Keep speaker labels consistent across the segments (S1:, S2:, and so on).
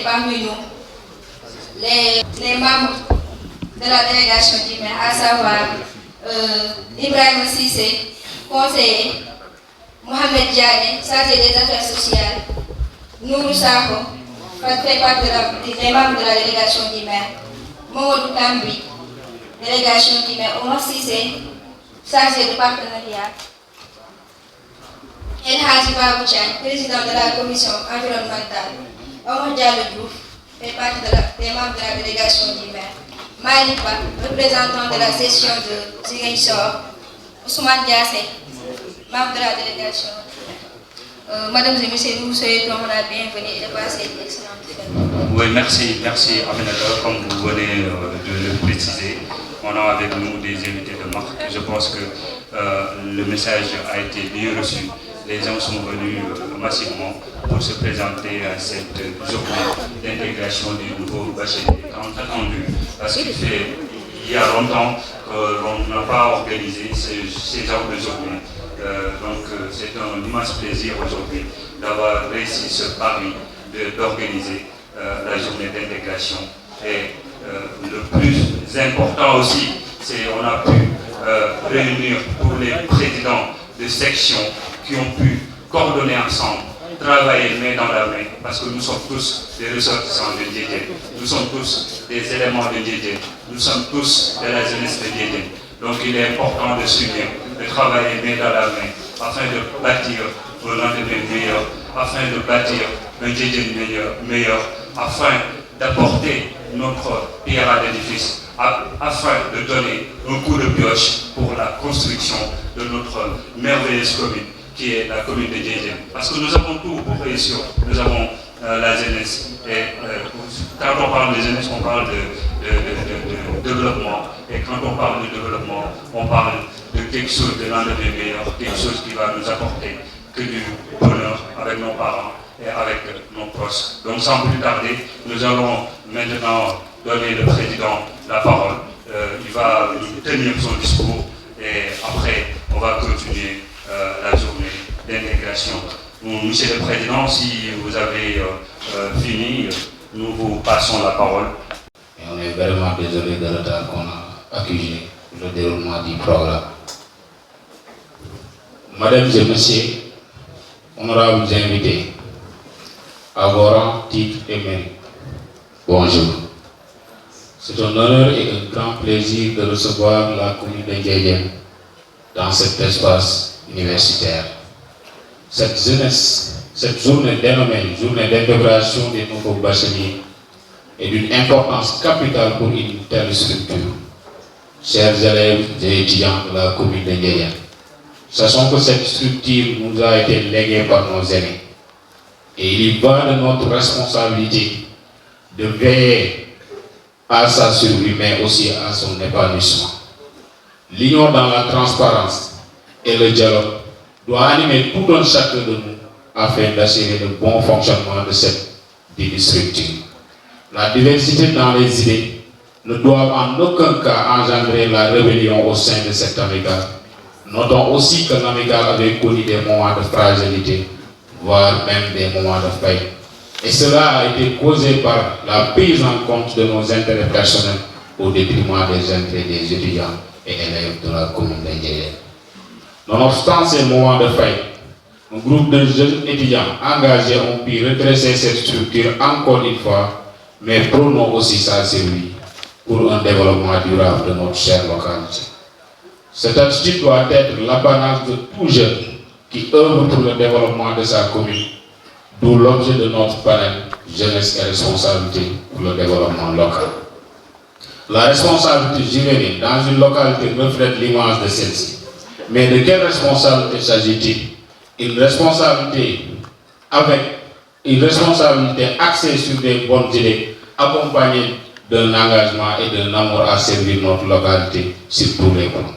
S1: Parmi nous, les membres de la délégation d'Imer, à savoir Ibrahim Sissé, conseiller, Mohamed Diané, chargé des affaires sociales, Nourou Sakho, fait partie des membres de la délégation d'Imer, Mamadou Kambi, délégation d'Imer, Omar Sissé, chargé de partenariat, El Hadji Babou Thiam, président de la commission environnementale, Omar Diallo Diouf, fait partie des membres de la délégation d'Imer, Malick Ba, représentant de la session de Ziguinchor, Ousmane Diassé, membre de la délégation. Madame et messieurs, nous vous souhaitons la bienvenue et de passer une excellente fête.
S2: Oui, merci Aminata, comme vous venez de le préciser. On a avec nous des invités de marque. Je pense que le message a été bien reçu. Les gens sont venus massivement pour se présenter à cette journée d'intégration des nouveaux bacheliers. Tant attendu, parce qu'il y a longtemps qu'on n'a pas organisé ces genres de journées. Donc c'est un immense plaisir aujourd'hui d'avoir réussi ce pari d'organiser la journée d'intégration. Et le plus important aussi, c'est qu'on a pu réunir tous les présidents de section qui ont pu coordonner ensemble, travailler main dans la main, parce que nous sommes tous des ressortissants de Diédiène, nous sommes tous des éléments de Diédiène, nous sommes tous de la jeunesse de Diédiène. Donc il est important de s'unir, de travailler main dans la main, afin de bâtir un lendemain meilleur, afin de bâtir un Diédiène meilleur, afin d'apporter notre pierre à l'édifice, afin de donner un coup de pioche pour la construction de notre merveilleuse commune, qui est la commune de Diédiène. Parce que nous avons tout pour réussir. Nous avons la jeunesse. Et quand on parle de jeunesse, on parle de développement. Et quand on parle de développement, on parle de quelque chose de l'un des meilleurs, quelque chose qui va nous apporter que du bonheur avec nos parents et avec nos proches. Donc sans plus tarder, nous allons maintenant donner le président la parole. Il va nous tenir son discours et après, on va continuer la journée d'intégration. Monsieur le Président, si vous avez fini, nous vous passons la parole.
S3: Et on est vraiment désolé de retard qu'on a accusé le déroulement du programme. Mesdames et Messieurs, honorables invités, à vos rangs, titres et mérites, bonjour. C'est un honneur et un grand plaisir de recevoir la commune de Diédiène dans cet espace universitaire. Cette journée dénommée Journée d'intégration des nouveaux bacheliers est d'une importance capitale pour une telle structure. Chers élèves et étudiants de la commune de Diédiène, sachons que cette structure nous a été léguée par nos aînés. Et il y va de notre responsabilité de veiller à sa survie, mais aussi à son épanouissement. L'union dans la transparence et le dialogue doit animer tout un chacun de nous afin d'assurer le bon fonctionnement de cette structure. La diversité dans les idées ne doit en aucun cas engendrer la rébellion au sein de cette amicale. Notons aussi que l'amicale avait connu des moments de fragilité, voire même des moments de faillite. Et cela a été causé par la prise en compte de nos intérêts personnels au détriment des intérêts des étudiants et élèves de la commune de Diédiène. Nonobstant ces moments de faillite, un groupe de jeunes étudiants engagés ont pu redresser cette structure encore une fois, mais prônons aussi sa survie pour un développement durable de notre chère localité. Cette attitude doit être l'apanage de tout jeune qui œuvre pour le développement de sa commune, d'où l'objet de notre panel Jeunesse et responsabilité pour le développement local. La responsabilité juvénile dans une localité reflète l'image de celle-ci. Mais de quelle responsabilité s'agit-il? Une responsabilité axée sur des bonnes idées, accompagnée d'un engagement et d'un amour à servir notre localité sur tous les plans.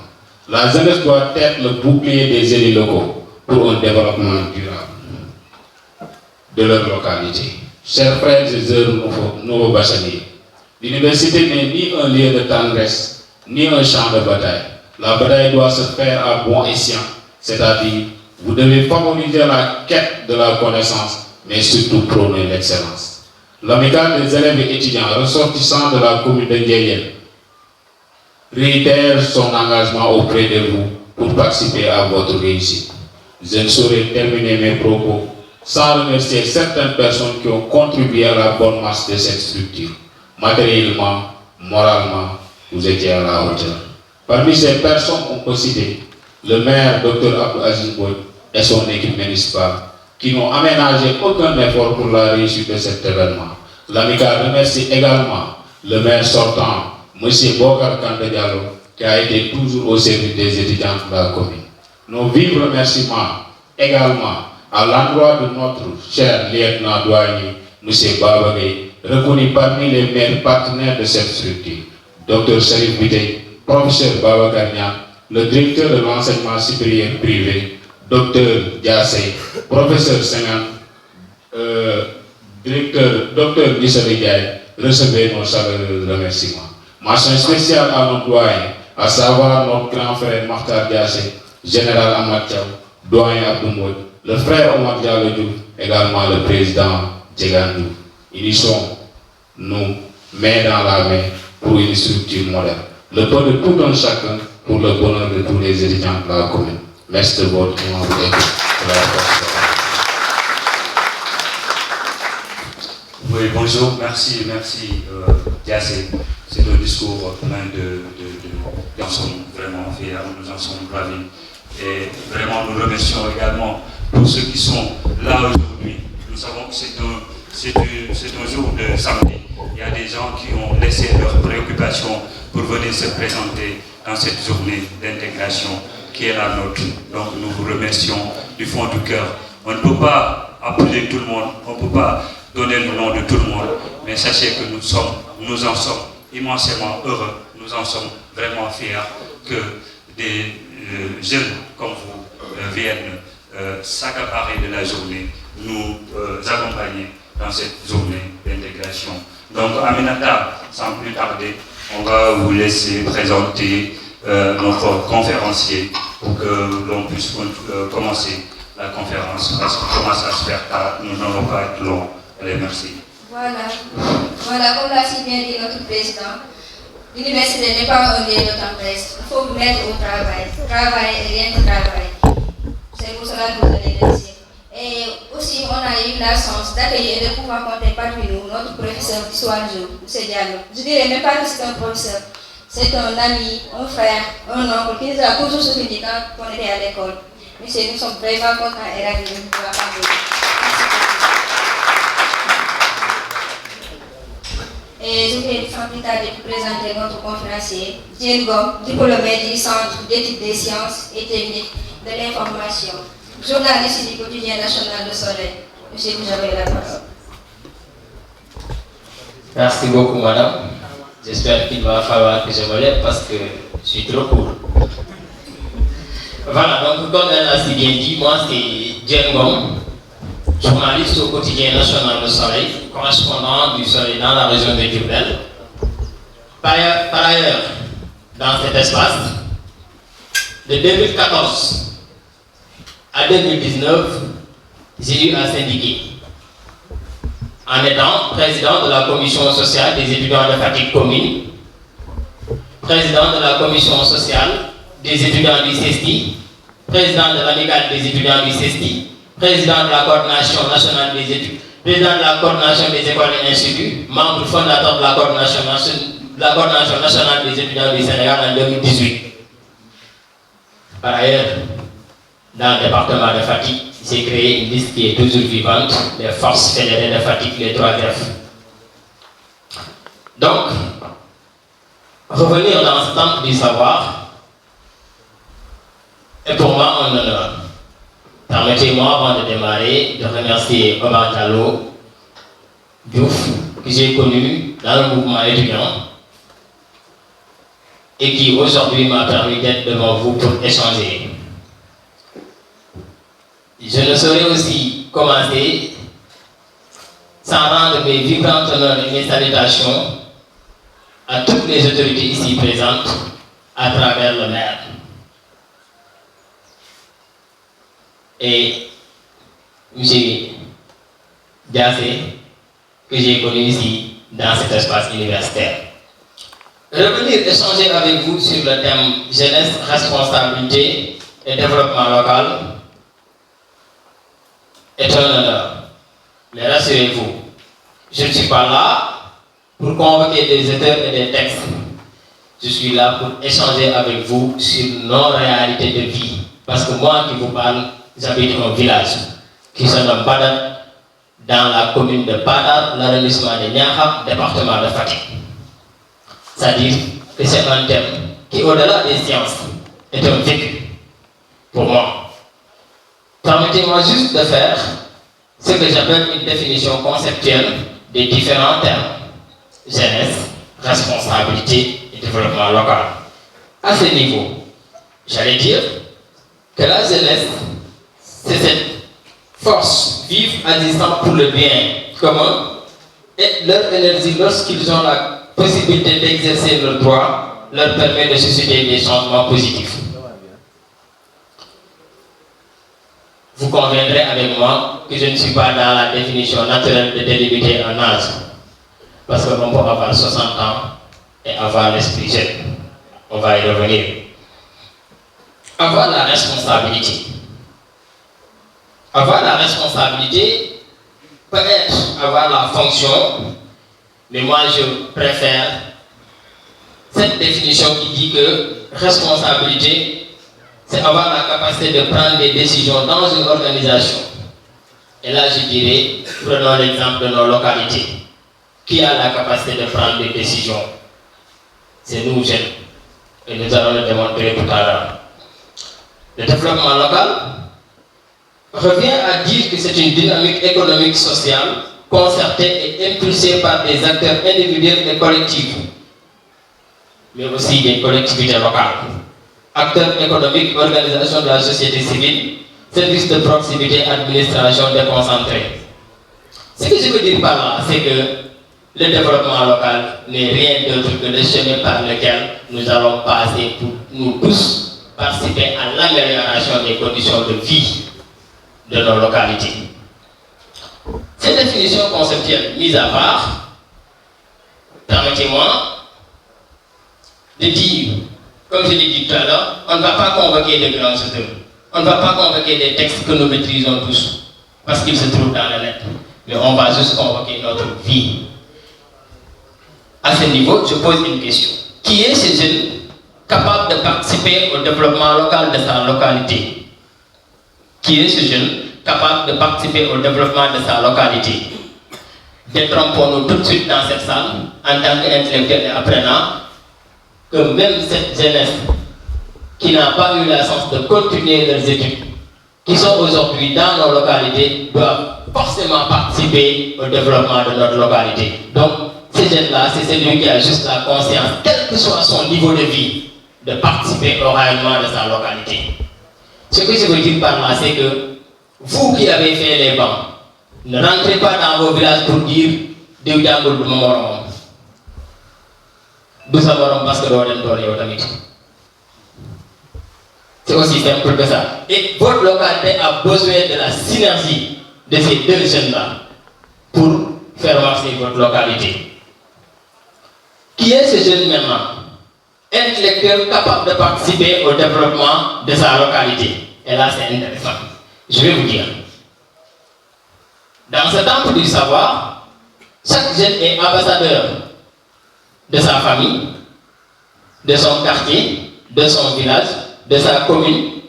S3: La jeunesse doit être le bouclier des élus locaux pour un développement durable de leur localité. Chers frères et sœurs nouveaux bacheliers, l'université n'est ni un lieu de tendresse, ni un champ de bataille. La bataille doit se faire à bon escient, c'est-à-dire vous devez favoriser la quête de la connaissance, mais surtout prôner l'excellence. L'amicale des élèves et étudiants ressortissants de la commune de Ndiédiène réitère son engagement auprès de vous pour participer à votre réussite. Je ne saurais terminer mes propos sans remercier certaines personnes qui ont contribué à la bonne marche de cette structure. Matériellement, moralement, vous étiez à la hauteur. Parmi ces personnes, on peut citer le maire Dr Abdou Aziz Boy et son équipe municipale qui n'ont aménagé aucun effort pour la réussite de cet événement. L'amicale remercie également le maire sortant, M. Bokar Kandé Diallo, qui a été toujours au service des étudiants de la commune. Nos vifs remerciements également à l'endroit de notre cher lieutenant douanier, M. Babagay, reconnu parmi les maires partenaires de cette structure. Dr Sharif Bitey, professeur Babacar Niang, le directeur de l'enseignement supérieur privé, Dr Diassé, professeur Sengan, directeur Dr Nissari Diaye, recevez nos chaleureux remerciements. Mention spéciale à nos doyens, à savoir notre grand frère Makhtar Diassé, général Ahmad Thiaw, doyen Abdou Mbodj, le frère Omar Diallo Diouf, également le président Djegan Diouf. Unissons-nous main dans la main pour une structure moderne. Le peu de tout un chacun pour le bonheur de tous les étudiants de la commune. Merci de votre écoute.
S2: Oui, bonjour, merci Diassé. C'est un discours plein nous en sommes vraiment fiers, nous en sommes ravis. Et vraiment, nous remercions également tous ceux qui sont là aujourd'hui. Nous savons que c'est un jour de samedi. Il y a des gens qui ont laissé leurs préoccupations pour venir se présenter dans cette journée d'intégration qui est la nôtre. Donc nous vous remercions du fond du cœur. On ne peut pas appeler tout le monde, on ne peut pas donner le nom de tout le monde, mais sachez que nous en sommes immensément heureux, nous en sommes vraiment fiers que des jeunes comme vous viennent s'accaparer de la journée, nous accompagner dans cette journée d'intégration. Donc Aminata, sans plus tarder, on va vous laisser présenter notre conférencier pour que l'on puisse commencer la conférence, parce qu'il commence à se faire tard, nous n'allons pas être longs. Allez, merci.
S1: Voilà, comme l'a si bien dit notre président, l'université n'est pas un lieu de tempête. Il faut vous mettre au travail. Travail et rien que travail. C'est pour cela que vous allez réussir. Et aussi, on a eu la chance d'accueillir et de pouvoir compter parmi nous notre professeur d'histoire géo, M. Diallo. Je ne dirais même pas que c'est un professeur. C'est un ami, un frère, un oncle qui nous a toujours soutenu quand on était à l'école. Monsieur, nous sommes vraiment contents et ravis de vous accompagner. Et je vais sans plus tarder vous présenter notre conférencier, Diène Gom, diplômé du Centre d'études des sciences et techniques de l'information, journaliste du quotidien national Le Soleil. Monsieur, vous avez la parole.
S4: Merci beaucoup, madame. J'espère qu'il va falloir que je me lève parce que je suis trop court. Voilà, donc comme elle a si bien dit, moi c'est Diène Gom, journaliste au quotidien national Le Soleil, correspondant du Soleil dans la région de Diourbel. Par ailleurs, dans cet espace, de 2014 à 2019, j'ai eu à syndiquer, en étant président de la commission sociale des étudiants de Fatick commune, président de la commission sociale des étudiants du CESTI, président de l'amicale des étudiants du CESTI, président de la coordination nationale des études, président de la coordination des écoles et instituts, membre fondateur de la coordination nationale des étudiants du Sénégal en 2018. Par ailleurs, dans le département de Fatick, j'ai créé une liste qui est toujours vivante, les forces fédérées de Fatick, les 3F. Donc, revenir dans ce temple du savoir est pour moi un honneur. Permettez-moi, avant de démarrer, de remercier Omar Diallo Diouf, que j'ai connu dans le mouvement étudiant et qui aujourd'hui m'a permis d'être devant vous pour échanger. Je ne saurais aussi commencer sans rendre mes vibrantes honneurs et mes salutations à toutes les autorités ici présentes à travers le maire. Et M. Diassé, que j'ai connues ici dans cet espace universitaire. Revenir échanger avec vous sur le thème jeunesse, responsabilité et développement local est un honneur. Mais rassurez-vous, je ne suis pas là pour convoquer des auteurs et des textes. Je suis là pour échanger avec vous sur nos réalités de vie. Parce que moi qui vous parle, j'habite un village qui se nomme Badar, dans la commune de Badar, l'arrondissement de Niakhar, département de Fatick. C'est-à-dire que c'est un thème qui, au-delà des sciences, est un vécu pour moi. Permettez-moi juste de faire ce que j'appelle une définition conceptuelle des différents termes. Jeunesse, responsabilité et développement local. À ce niveau, j'allais dire que la jeunesse, c'est cette force vive agissant pour le bien commun et leur énergie lorsqu'ils ont la possibilité d'exercer leurs droits leur permet de susciter des changements positifs. Vous conviendrez avec moi que je ne suis pas dans la définition naturelle de délimiter un âge. Parce qu'on peut avoir 60 ans et avoir l'esprit jeune. On va y revenir. Avoir la responsabilité. Avoir la responsabilité peut être avoir la fonction, mais moi je préfère cette définition qui dit que responsabilité, c'est avoir la capacité de prendre des décisions dans une organisation. Et là je dirais, prenons l'exemple de nos localités. Qui a la capacité de prendre des décisions? C'est nous jeunes. Et nous allons le démontrer tout à l'heure. Le développement local revient à dire que c'est une dynamique économique sociale concertée et impulsée par des acteurs individuels et collectifs, mais aussi des collectivités locales. Acteurs économiques, organisations de la société civile, services de proximité, administration déconcentrée. Ce que je veux dire par là, c'est que le développement local n'est rien d'autre que le chemin par lequel nous allons passer pour nous tous participer à l'amélioration des conditions de vie de nos localités. Cette définition conceptuelle mise à part, permettez-moi de dire, comme je l'ai dit tout à l'heure, on ne va pas convoquer de grands auteurs, on ne va pas convoquer des textes que nous maîtrisons tous, parce qu'ils se trouvent dans le net, mais on va juste convoquer notre vie. À ce niveau, je pose une question. Qui est ce jeune capable de participer au développement local de sa localité? Qui est ce jeune capable de participer au développement de sa localité? Détrompons-nous tout de suite dans cette salle, en tant qu'intellectuel et apprenant, que même cette jeunesse qui n'a pas eu la chance de continuer leurs études, qui sont aujourd'hui dans nos localités, doivent forcément participer au développement de notre localité. Donc, ces jeunes-là, c'est celui qui a juste la conscience, quel que soit son niveau de vie, de participer au rayonnement de sa localité. Ce que je veux dire par là, c'est que vous qui avez fait les bancs, ne rentrez pas dans vos villages pour dire Dieu jàngul du ma morom. Du sa morom parce que doo dem tool yow tamit. C'est aussi simple que ça. Et votre localité a besoin de la synergie de ces deux jeunes-là pour faire marcher votre localité. Qui est ce jeune maintenant? Intellectuel capable de participer au développement de sa localité. Et là, c'est intéressant. Je vais vous dire. Dans ce temple du savoir, chaque jeune est ambassadeur de sa famille, de son quartier, de son village, de sa commune,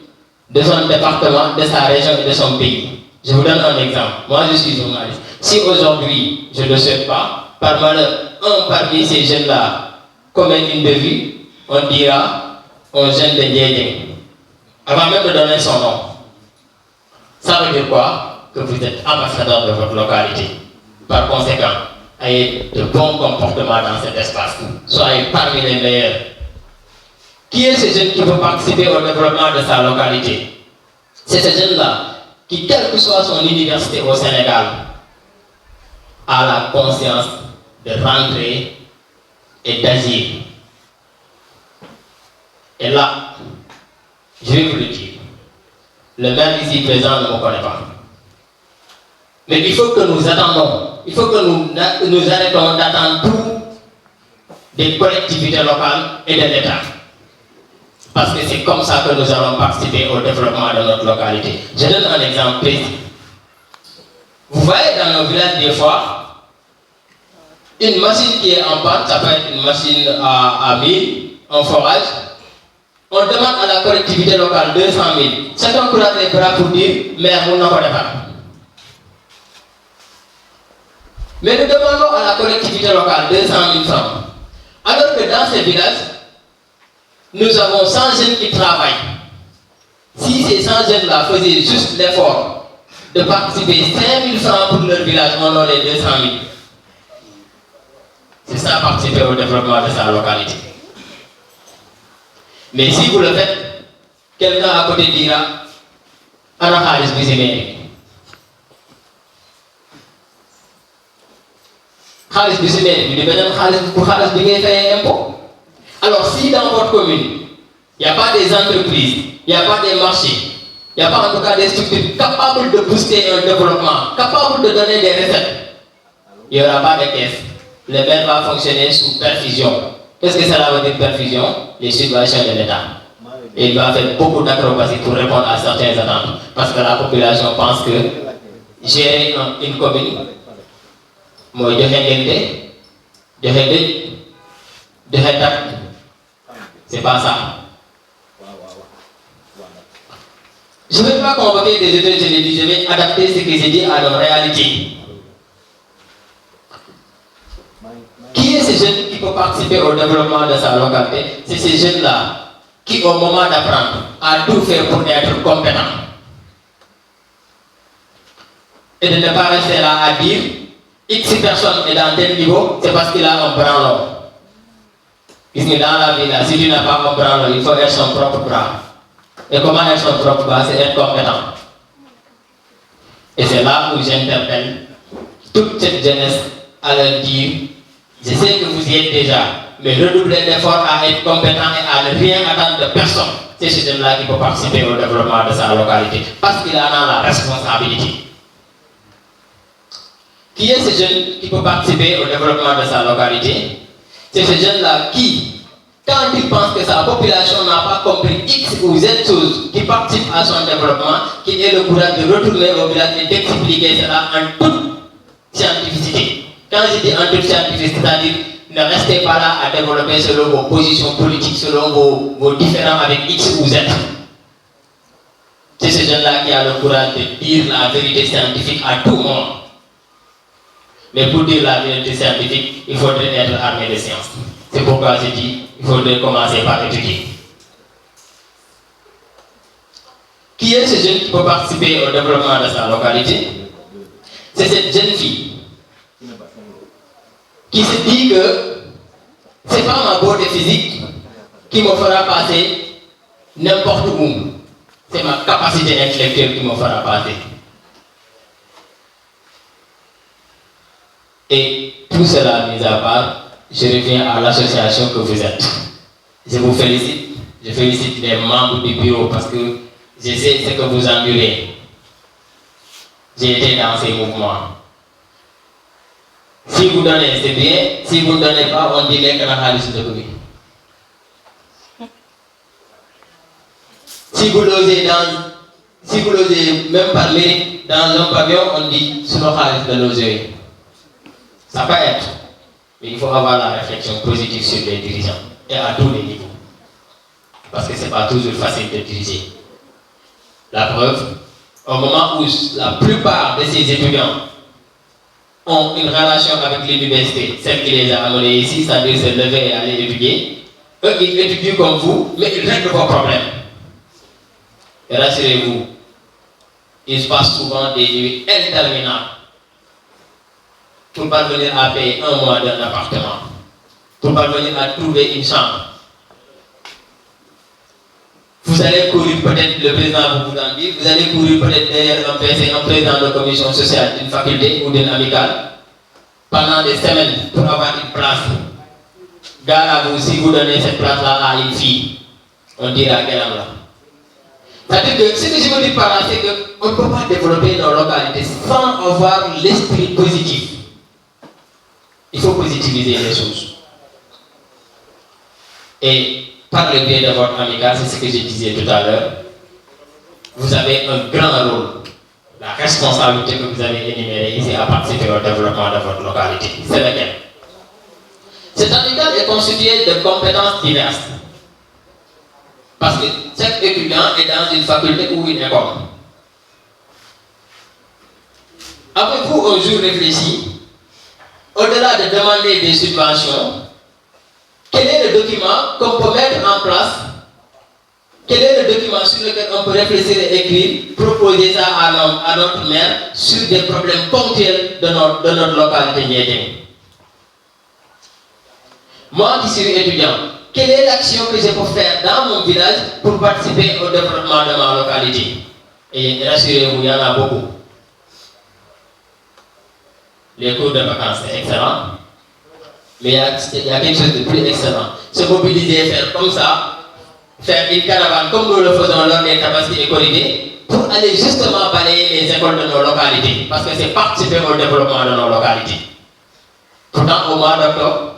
S4: de son département, de sa région et de son pays. Je vous donne un exemple. Moi, je suis journaliste. Si aujourd'hui, je ne le souhaite pas, par malheur, un parmi ces jeunes-là commet une bévue, on dira un jeune de Ndiédiène, avant même de donner son nom. Ça veut dire quoi? Que vous êtes ambassadeur de votre localité. Par conséquent, ayez de bons comportements dans cet espace. Soyez parmi les meilleurs. Qui est ce jeune qui veut participer au développement de sa localité? C'est ce jeune-là qui, quelle que soit son université au Sénégal, a la conscience de rentrer et d'agir. Et là, je vais vous le dire, le maire ici présent ne me connaît pas. Mais il faut que nous attendons il faut que nous arrêtons d'attendre tout des collectivités locales et de l'État. Parce que c'est comme ça que nous allons participer au développement de notre localité. Je donne un exemple précis. Vous voyez dans nos villages des fois, une machine qui est en panne, ça peut être une machine à mine, un forage. On demande à la collectivité locale 200 000. Chacun croise les bras pour dire, maire, nous n'en connaissons pas. Mais nous demandons à la collectivité locale 200 000 francs. Alors que dans ces villages, nous avons 100 jeunes qui travaillent. Si ces 100 jeunes-là faisaient juste l'effort de participer 5 000 francs pour leur village, on aurait 200 000. C'est ça, participer au développement de sa localité. Mais si vous le faites, quelqu'un à côté dira, Ana Khalis Bizimé. Khalis Bizimé, il dit, Khalis Bizimé fait impôt. Alors, si dans votre commune, il n'y a pas des entreprises, il n'y a pas des marchés, il n'y a pas en tout cas des structures capables de booster un développement, capables de donner des recettes, il n'y aura pas de caisse. Le maire va fonctionner sous perfusion. Qu'est-ce que cela veut dire perfusion? Les subventions de l'État. Et il va faire beaucoup d'acrobaties pour répondre à certaines attentes. Parce que la population pense que gérer une commune, moi, c'est pas ça. Je ne vais pas convoquer des auteurs, je l'ai dit, je vais adapter ce que j'ai dit à nos réalités. Qui est ce jeune qui peut participer au développement de sa localité? C'est ces jeunes-là qui, au moment d'apprendre, a tout fait pour être compétents. Et de ne pas rester là à dire X personne est dans tel niveau, c'est parce qu'il a un branlon. Puisque dans la vie, là, si tu n'as pas un branlon, il faut être son propre bras. Et comment être son propre bras? C'est être compétent. Et c'est là où j'interpelle toute cette jeunesse à leur dire, je sais que vous y êtes déjà, mais redoublez l'effort à être compétent et à ne rien attendre de personne. C'est ce jeune-là qui peut participer au développement de sa localité, parce qu'il en a la responsabilité. Qui est ce jeune qui peut participer au développement de sa localité? C'est ce jeune-là qui, quand il pense que sa population n'a pas compris X ou Z choses qui participent à son développement, qu'il ait le courage de retourner au village et d'expliquer cela en toute scientificité. Quand je dis en toute scientificité, c'est-à-dire ne restez pas là à développer selon vos positions politiques, selon vos différends avec X ou Z. C'est ce jeune-là qui a le courage de dire la vérité scientifique à tout le monde. Mais pour dire la vérité scientifique, il faudrait être armé de sciences. C'est pourquoi je dis il faudrait commencer par étudier. Qui est ce jeune qui peut participer au développement de sa localité? C'est cette jeune fille qui se dit que ce n'est pas ma beauté physique qui me fera passer n'importe où. C'est ma capacité intellectuelle qui me fera passer. Et tout cela mis à part, je reviens à l'association que vous êtes. Je vous félicite. Je félicite les membres du bureau parce que je sais ce que vous endurez. J'ai été dans ces mouvements. Si vous donnez, c'est bien. Si vous ne donnez pas, on dit les canards de bruit. Si vous logez même par mérite dans un pavillon, on dit sur le khalis de loger. Ça peut être. Mais il faut avoir la réflexion positive sur les dirigeants et à tous les niveaux. Parce que ce n'est pas toujours facile de diriger. La preuve, au moment où la plupart de ces étudiants ont une relation avec l'université, celle qui les a amenés ici, c'est-à-dire se lever et aller étudier, eux, ils étudient comme vous, mais ils règlent vos problèmes. Et rassurez-vous, il se passe souvent des nuits interminables pour parvenir à payer un mois d'un appartement, pour parvenir à trouver une chambre. Vous allez courir peut-être, le président vous en dit, vous allez courir peut-être derrière un PC, un président de commission sociale d'une faculté ou d'une amicale, pendant des semaines pour avoir une place. Gare à vous, si vous donnez cette place-là à une fille, on dira qu'elle est là. C'est-à-dire que ce que je veux dire par là, c'est qu'on ne peut pas développer nos localités sans avoir l'esprit positif. il faut positiviser les choses. Et par le biais de votre amicale, c'est ce que je disais tout à l'heure, vous avez un grand rôle. La responsabilité que vous avez énumérée ici à participer au développement de votre localité. C'est laquelle? Cette amicale est constituée de compétences diverses. Parce que chaque étudiant est dans une faculté ou une école. Avez-vous un jour réfléchi, au-delà de demander des subventions, quel est le document qu'on peut mettre en place? Quel est le document sur lequel on peut réfléchir et écrire, proposer ça à notre maire sur des problèmes ponctuels de notre localité Ndiédiène? Moi qui suis étudiant, quelle est l'action que je peux faire dans mon village pour participer au développement de ma localité? Et rassurez-vous, il y en a beaucoup. Les cours de vacances, c'est excellent. Mais il y a quelque chose de plus excellent. Se mobiliser, faire comme ça, faire une caravane comme nous le faisons lors des Tabaski et Corridés, pour aller justement balayer les écoles de nos localités. Parce que c'est participer au développement de nos localités. Pourtant, au mois d'octobre,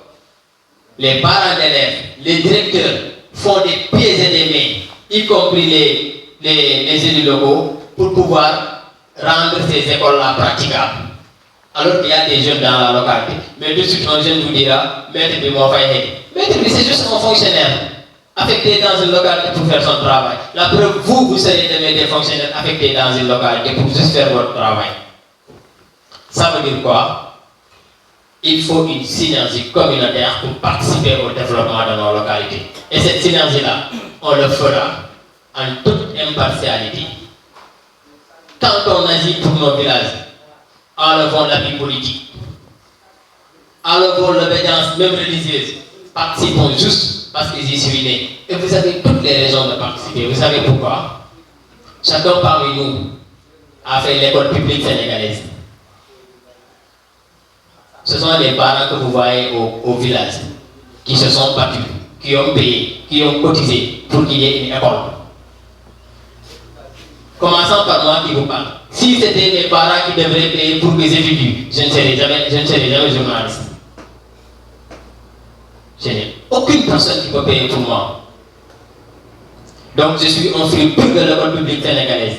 S4: les parents d'élèves, les directeurs font des pieds et des mains, y compris les élus locaux, pour pouvoir rendre ces écoles-là praticables. Alors qu'il y a des jeunes dans la localité. Mais de suite, un jeune vous dira, maître de mon frère, maître, c'est juste un fonctionnaire affecté dans une localité pour faire son travail. La preuve, vous serez des fonctionnaires affectés dans une localité pour juste faire votre travail. Ça veut dire quoi? Il faut une synergie communautaire pour participer au développement de nos localités. Et cette synergie-là, on le fera en toute impartialité. Quand on agit pour nos villages, enlevons l'appui politique, enlevons l'obédience même religieuse, participons juste parce que j'y suis né. Et vous avez toutes les raisons de participer. Vous savez pourquoi? Chacun parmi nous a fait l'école publique sénégalaise. Ce sont les parents que vous voyez au village qui se sont battus, qui ont payé, qui ont cotisé pour qu'il y ait une école. Commençons par moi qui vous parle. Si c'était mes parents qui devraient payer pour mes études, je ne serais jamais journaliste. Je n'ai aucune personne qui peut payer pour moi. Donc je suis un fruit pur de l'école publique sénégalaise.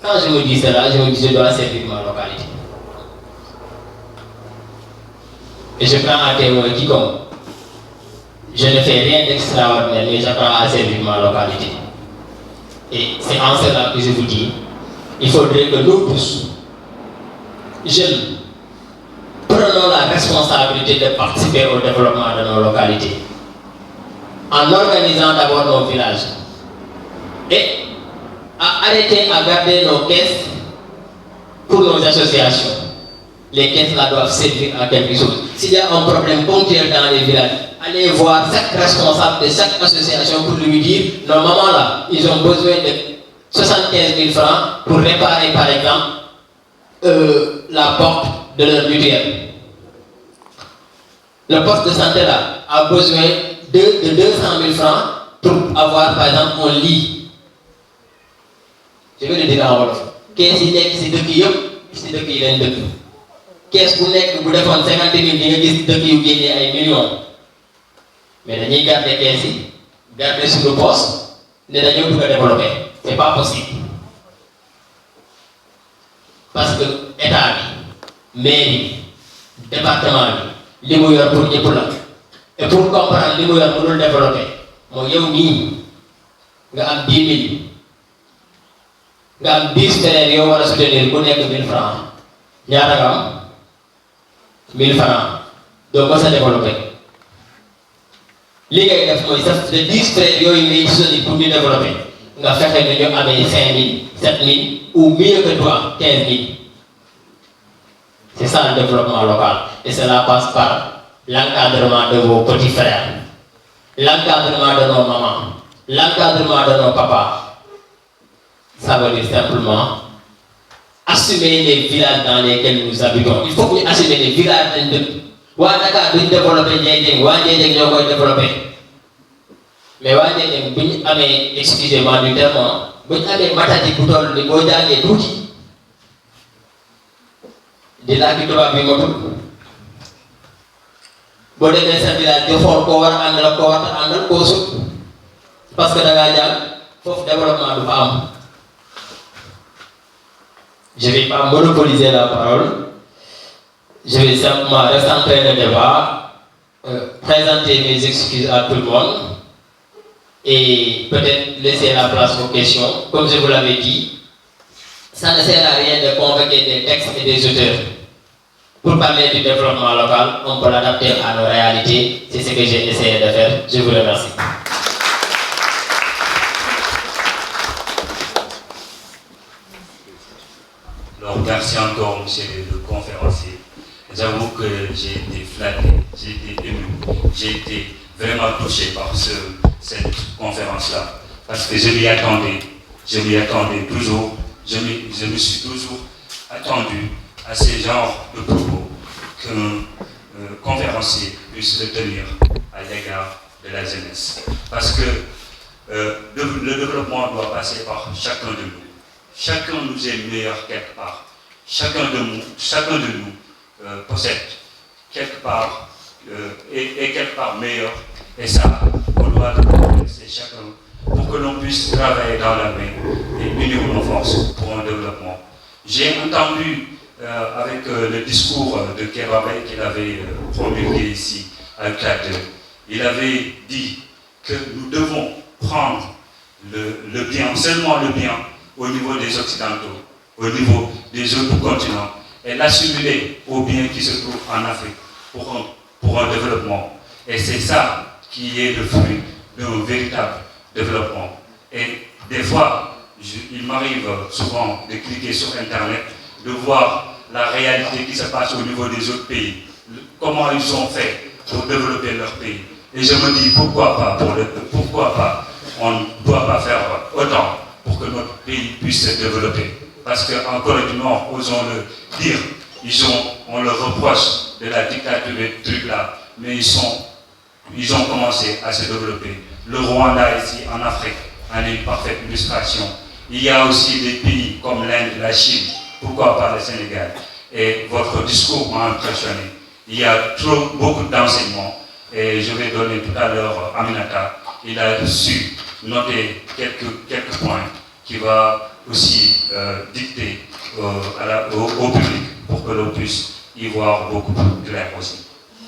S4: Quand je me dis cela, je me dis que je dois servir ma localité. Et je prends à témoin quiconque. Je ne fais rien d'extraordinaire, mais j'apprends à servir ma localité. Et c'est en cela que je vous dis, il faudrait que nous tous, jeunes, prenons la responsabilité de participer au développement de nos localités. En organisant d'abord nos villages. Et à arrêter à garder nos caisses pour nos associations. Les caisses là doivent servir à quelque chose. S'il y a un problème ponctuel dans les villages, allez voir chaque responsable de chaque association pour lui dire, nos mamans là, ils ont besoin de 75 000 francs pour réparer par exemple la porte de leur mutuelle. Le poste de santé là a besoin de 200 000 francs pour avoir par exemple un lit. Je vais le dire en wolof. Qu'est-ce qu'il y a ici de qui ici de qui il de qu'est-ce que vous avez 50 000 de qui vous gagnez des millions. Mais nous garder caisse, garder sur le poste, nous devons tout développer. Ce n'est pas possible. Parce que l'État, mairie, département, les meilleurs pour les poulets. Et pour comprendre les meilleurs pour le développer, moi, je dis, il y a 10 000. Il y a 10 frères qui vont soutenir pour 1000 francs. Il y a 1000 francs. Donc, ça développer. Les gars, les 10 frères qui sont pour nous développer. Nous avons fait 5 000, 7 000 ou mieux que toi, 15 000. C'est ça le développement local. Et cela passe par l'encadrement de vos petits frères, l'encadrement de nos mamans, l'encadrement de nos papas. Ça veut dire simplement assumer les villages dans lesquels nous habitons. Il faut que nous assumions les villages de Dakar doit développer Ndiédiène, Ndiédiène ñoo koy développer. Mais Ndiédiène bu ñu amee, excusez-moi du terme, bu ñu amee matati bu toll ni boo jàngee tuuti di làkki tubaab bi matul boo demee sa village di xool koo war a àndal ak koo war a àndal koo sut parce que da ngaa jàng foofu développement du fa am. Je ne vais pas monopoliser la parole, je vais simplement recentrer le débat, présenter mes excuses à tout le monde et peut-être laisser la place aux questions. Comme je vous l'avais dit, ça ne sert à rien de convoquer des textes et des auteurs. Pour parler du développement local, on peut l'adapter à nos réalités. C'est ce que j'ai essayé de faire. Je vous remercie.
S2: Alors, merci encore, monsieur le conférencier. J'avoue que j'ai été flatté, j'ai été ému, j'ai été vraiment touché par cette conférence-là. Parce que je m'y attendais toujours, je me suis toujours attendu à ce genre de propos qu'un conférencier puisse le tenir à l'égard de la jeunesse. Parce que le développement doit passer par chacun de nous. Chacun nous est meilleur quelque part. Chacun de nous possède quelque part est quelque part meilleur. Et ça, on doit le progresser chacun pour que l'on puisse travailler dans la main et unir nos forces pour un développement. J'ai entendu avec le discours de Kebabay qu'il avait promulgué ici à Clade. Il avait dit que nous devons prendre le bien, seulement le bien, au niveau des Occidentaux, au niveau des autres continents, et l'assimiler aux biens qui se trouvent en Afrique pour un développement. Et c'est ça qui est le fruit d'un véritable développement. Et des fois, il m'arrive souvent de cliquer sur Internet, de voir la réalité qui se passe au niveau des autres pays, comment ils ont fait pour développer leur pays. Et je me dis, pourquoi pas, on ne doit pas faire autant pour que notre pays puisse se développer. Parce qu'en Corée du Nord, osons-le dire, on leur reproche de la dictature et des trucs là, mais ils ont commencé à se développer. Le Rwanda ici, en Afrique, en est une parfaite illustration. Il y a aussi des pays comme l'Inde, la Chine, pourquoi pas le Sénégal. Et votre discours m'a impressionné. Il y a beaucoup d'enseignements, et je vais donner tout à l'heure Aminata. Il a su noter quelques points qui va aussi dicter au public pour que l'on puisse y voir beaucoup plus clair aussi.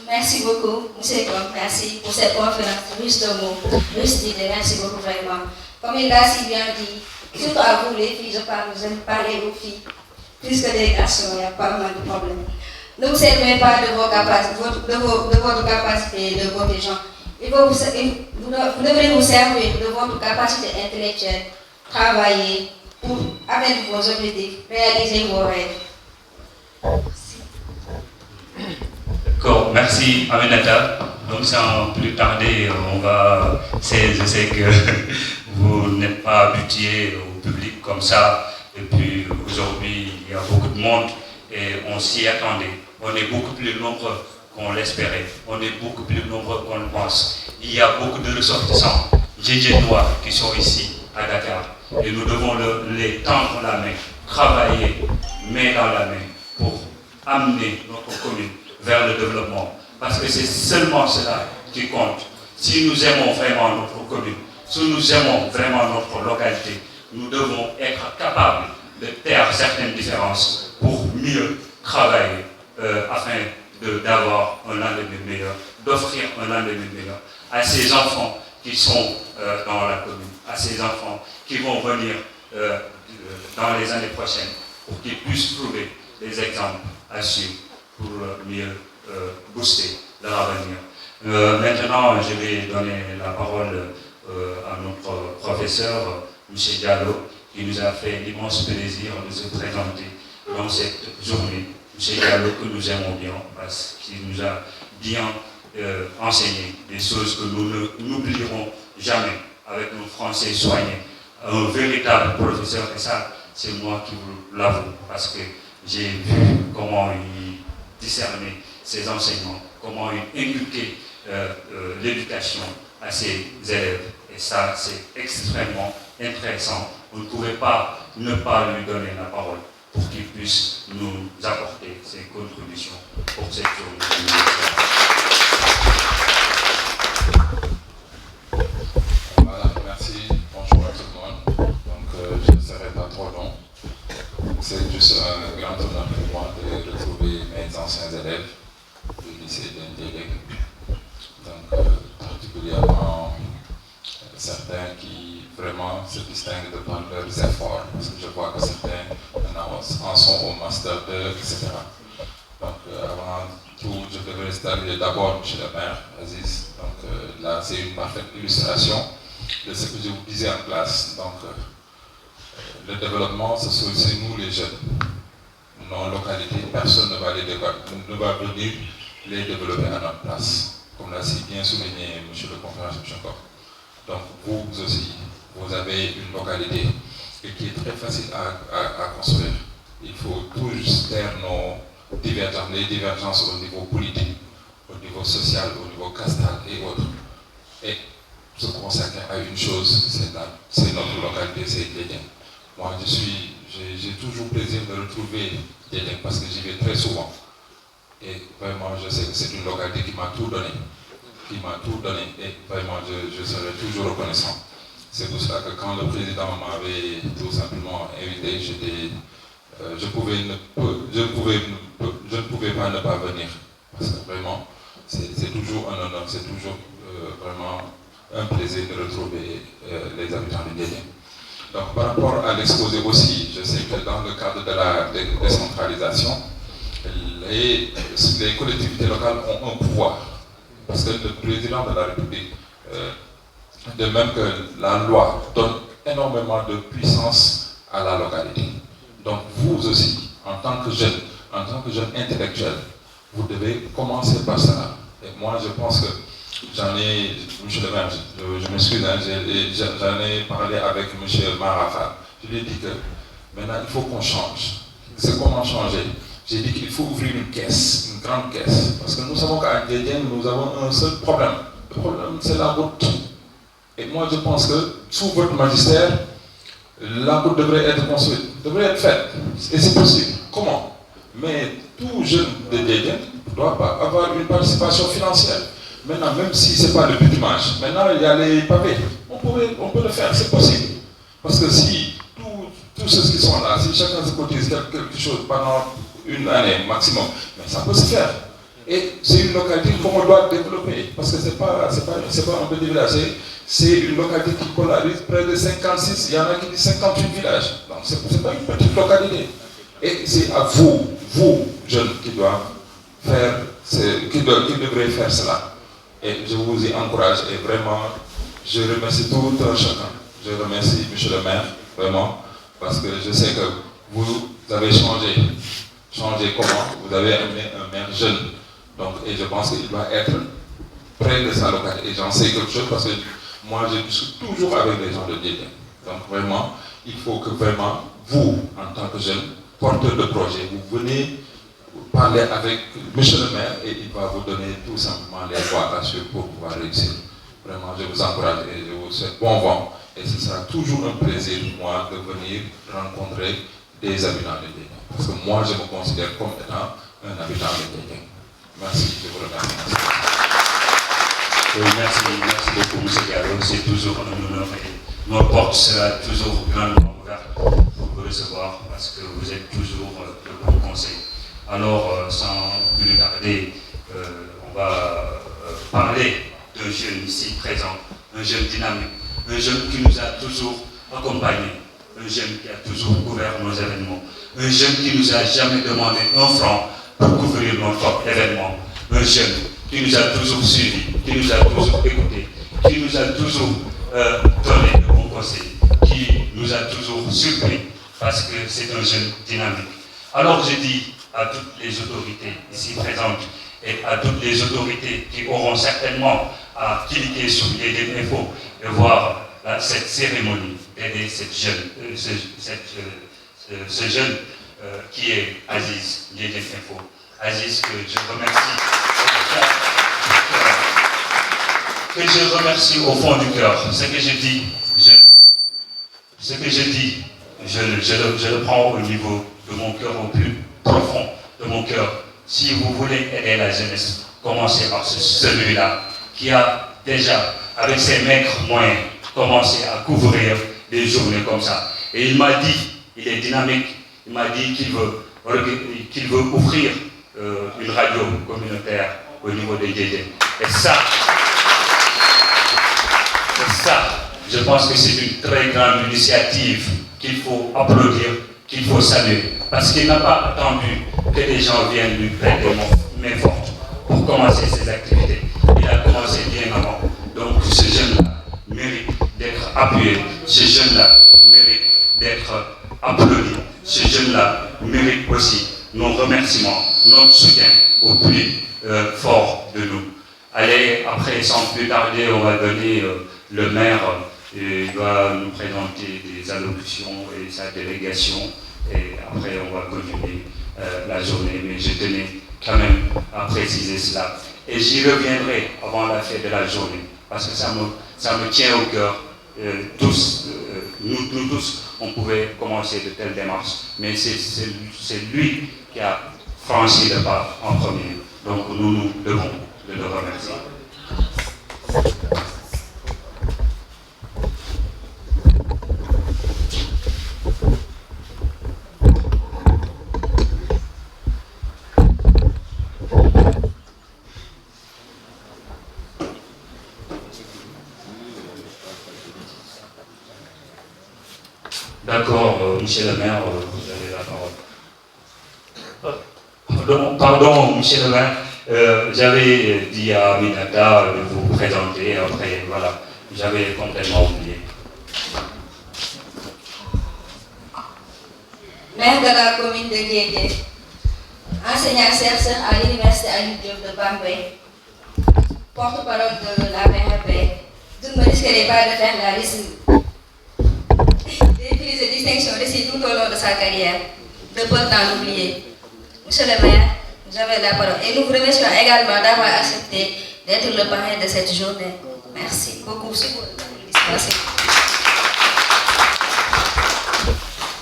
S1: Merci beaucoup, M. Gom, merci pour cette conférence riche de mots, riche d'idées, merci beaucoup vraiment. Comme il l'a si bien dit, surtout à vous les filles, j'aime parler aux filles, plus que des garçons, il y a pas mal de problèmes. Ne vous servez pas de votre capacité et de votre gens. Vous devrez vous servir de votre capacité intellectuelle, travailler pour atteindre vos objectifs, réaliser vos rêves.
S2: D'accord, merci Aminata. Donc sans plus tarder, je sais que vous n'êtes pas habitué au public comme ça. Et puis aujourd'hui, il y a beaucoup de monde et on s'y attendait. On est beaucoup plus nombreux qu'on l'espérait. On est beaucoup plus nombreux qu'on le pense. Il y a beaucoup de ressortissants, Djedjedois qui sont ici à Dakar. Et nous devons les tendre la main, travailler main dans la main pour amener notre commune vers le développement. Parce que c'est seulement cela qui compte. Si nous aimons vraiment notre commune, si nous aimons vraiment notre localité, nous devons être capables de taire certaines différences pour mieux travailler afin d'avoir un lendemain meilleur, d'offrir un lendemain meilleur à ces enfants qui sont dans la commune, à ces enfants qui vont venir dans les années prochaines pour qu'ils puissent trouver des exemples à suivre pour mieux booster leur avenir. Maintenant, je vais donner la parole à notre professeur, M. Diallo, qui nous a fait l'immense plaisir de se présenter dans cette journée. M. Diallo, que nous aimons bien, parce qu'il nous a bien enseigné des choses que nous n'oublierons jamais avec nos Français soignés. Un véritable professeur, et ça, c'est moi qui vous l'avoue, parce que j'ai vu comment il discernait ses enseignements, comment il inculquait l'éducation à ses élèves. Et ça, c'est extrêmement intéressant. On ne pouvait pas ne pas lui donner la parole pour qu'il puisse nous apporter ses contributions pour cette journée.
S5: lycée de Ndiédiène. Donc, particulièrement certains qui vraiment se distinguent de par leurs efforts, parce que je vois que certains en sont au Master 2, etc. Donc, avant tout, je devrais saluer d'abord M. le maire, Aziz. Donc, là, c'est une parfaite illustration de ce que je vous disais en classe. Donc, le développement, c'est nous les jeunes. Nos localités, personne ne va venir les développer à notre place, comme l'a si bien souligné M. le conférencier Jacob. Donc vous aussi, vous avez une localité qui est très facile à construire. Il faut tous taire les divergences au niveau politique, au niveau social, au niveau castal et autres. Et se consacrer à une chose, c'est notre localité, c'est Ndiédiène. Moi, j'ai toujours plaisir de retrouver Ndiédiène parce que j'y vais très souvent. Et vraiment, je sais que c'est une localité qui m'a tout donné. Et vraiment, je serai toujours reconnaissant. C'est pour cela que quand le président m'avait tout simplement invité, je ne pouvais pas ne pas venir. Parce que vraiment, c'est toujours un honneur, c'est toujours vraiment un plaisir de retrouver les habitants de Ndiédiène. Donc par rapport à l'exposé aussi, je sais que dans le cadre de la décentralisation, les collectivités locales ont un pouvoir. Parce que le président de la République, de même que la loi, donne énormément de puissance à la localité. Donc vous aussi, en tant que jeune intellectuel, vous devez commencer par ça. Et moi je pense que monsieur le maire, je m'excuse, j'en ai parlé avec monsieur Marafa. Je lui ai dit que maintenant il faut qu'on change. C'est comment changer? J'ai dit qu'il faut ouvrir une caisse, une grande caisse. Parce que nous savons qu'à Ndiédiène, nous avons un seul problème. Le problème, c'est la route. Et moi, je pense que sous votre magistère, la route devrait être construite, devrait être faite. Et c'est possible. Comment? Mais tout jeune de Ndiédiène doit avoir une participation financière. Maintenant, même si ce n'est pas le bitumage, maintenant il y a les pavés. On peut le faire, c'est possible. Parce que si tous ceux qui sont là, si chacun se cotise quelque chose pendant une année maximum, mais ça peut se faire. Et c'est une localité qu'on doit développer, parce que ce n'est pas un petit village, c'est une localité qui polarise près de 56, il y en a qui disent 58 villages. Donc ce n'est pas une petite localité. Et c'est à vous, jeunes, qui devraient faire cela. Et je vous y encourage, et vraiment, je remercie tout un chacun. Je remercie M. le maire, vraiment, parce que je sais que vous avez changé comment? Vous avez amené un maire jeune. Donc, et je pense qu'il doit être près de sa localité. Et j'en sais quelque chose parce que moi, je discute toujours avec les gens de Ndiédiène. Donc, vraiment, il faut que vraiment, vous, en tant que jeune, porteur de projet, vous venez parler avec M. le maire et il va vous donner tout simplement les voies à suivre pour pouvoir réussir. Vraiment, je vous encourage et je vous souhaite bon vent. Et ce sera toujours un plaisir, moi, de venir rencontrer des habitants de Ndiédiène. Parce que moi, je me considère comme étant un habitant de Ndiédiène. Merci, je vous remercie.
S2: Merci beaucoup, M. Diallo. C'est toujours un honneur et notre porte sera toujours grandement ouverte pour vous recevoir parce que vous êtes toujours de bons conseils. Alors, sans plus tarder, on va parler d'un jeune ici présent, un jeune dynamique, un jeune qui nous a toujours accompagnés, un jeune qui a toujours couvert nos événements, un jeune qui nous a jamais demandé un franc pour couvrir notre événement, un jeune qui nous a toujours suivis, qui nous a toujours écoutés, qui nous a toujours donné de bons conseils, qui nous a toujours surpris parce que c'est un jeune dynamique. Alors je dis à toutes les autorités ici présentes et à toutes les autorités qui auront certainement à cliquer sur Ndiédiène Info et voir cette cérémonie d'aider ce jeune qui est Aziz Ndiédiène Info. Aziz, que je remercie au fond du cœur. Ce que je dis, je le prends au niveau de mon cœur, au plus profond de mon cœur. Si vous voulez aider la jeunesse, commencez par celui-là qui a déjà, avec ses maigres moyens, commencé à couvrir des journées comme ça. Et il m'a dit, il est dynamique, il m'a dit qu'il veut offrir une radio communautaire au niveau des Djédjé. Et ça, je pense que c'est une très grande initiative qu'il faut applaudir, qu'il faut saluer. Parce qu'il n'a pas attendu que les gens viennent lui prêter main forte pour commencer ses activités. Il a commencé bien avant. Donc ce jeune-là mérite d'être appuyé. Ce jeune-là mérite d'être applaudi. Ce jeune-là mérite aussi nos remerciements, notre soutien au plus fort de nous. Allez, après, sans plus tarder, on va donner le maire, il va nous présenter des allocutions et sa délégation, et après on va continuer la journée, mais je tenais quand même à préciser cela. Et j'y reviendrai avant la fin de la journée, parce que ça me tient au cœur. Nous tous, on pouvait commencer de telles démarches, mais c'est lui qui a franchi le pas en premier. Donc nous devons de le remercier. D'accord, monsieur le maire, vous avez la parole. Pardon, monsieur le maire, j'avais dit à Aminata de vous présenter, après, voilà, j'avais complètement oublié.
S1: Maire de la commune de Djédjé, enseignant-chercheur à l'université Alioune Diop de Bambey, porte-parole de la PRP, je ne me risquerai pas de faire la liste des prises de distinction reçues tout au long de sa carrière, de peu de temps oublié. Monsieur le maire, vous avez la parole. Et nous vous remercions également d'avoir accepté d'être le parrain de cette journée. Merci beaucoup. Merci.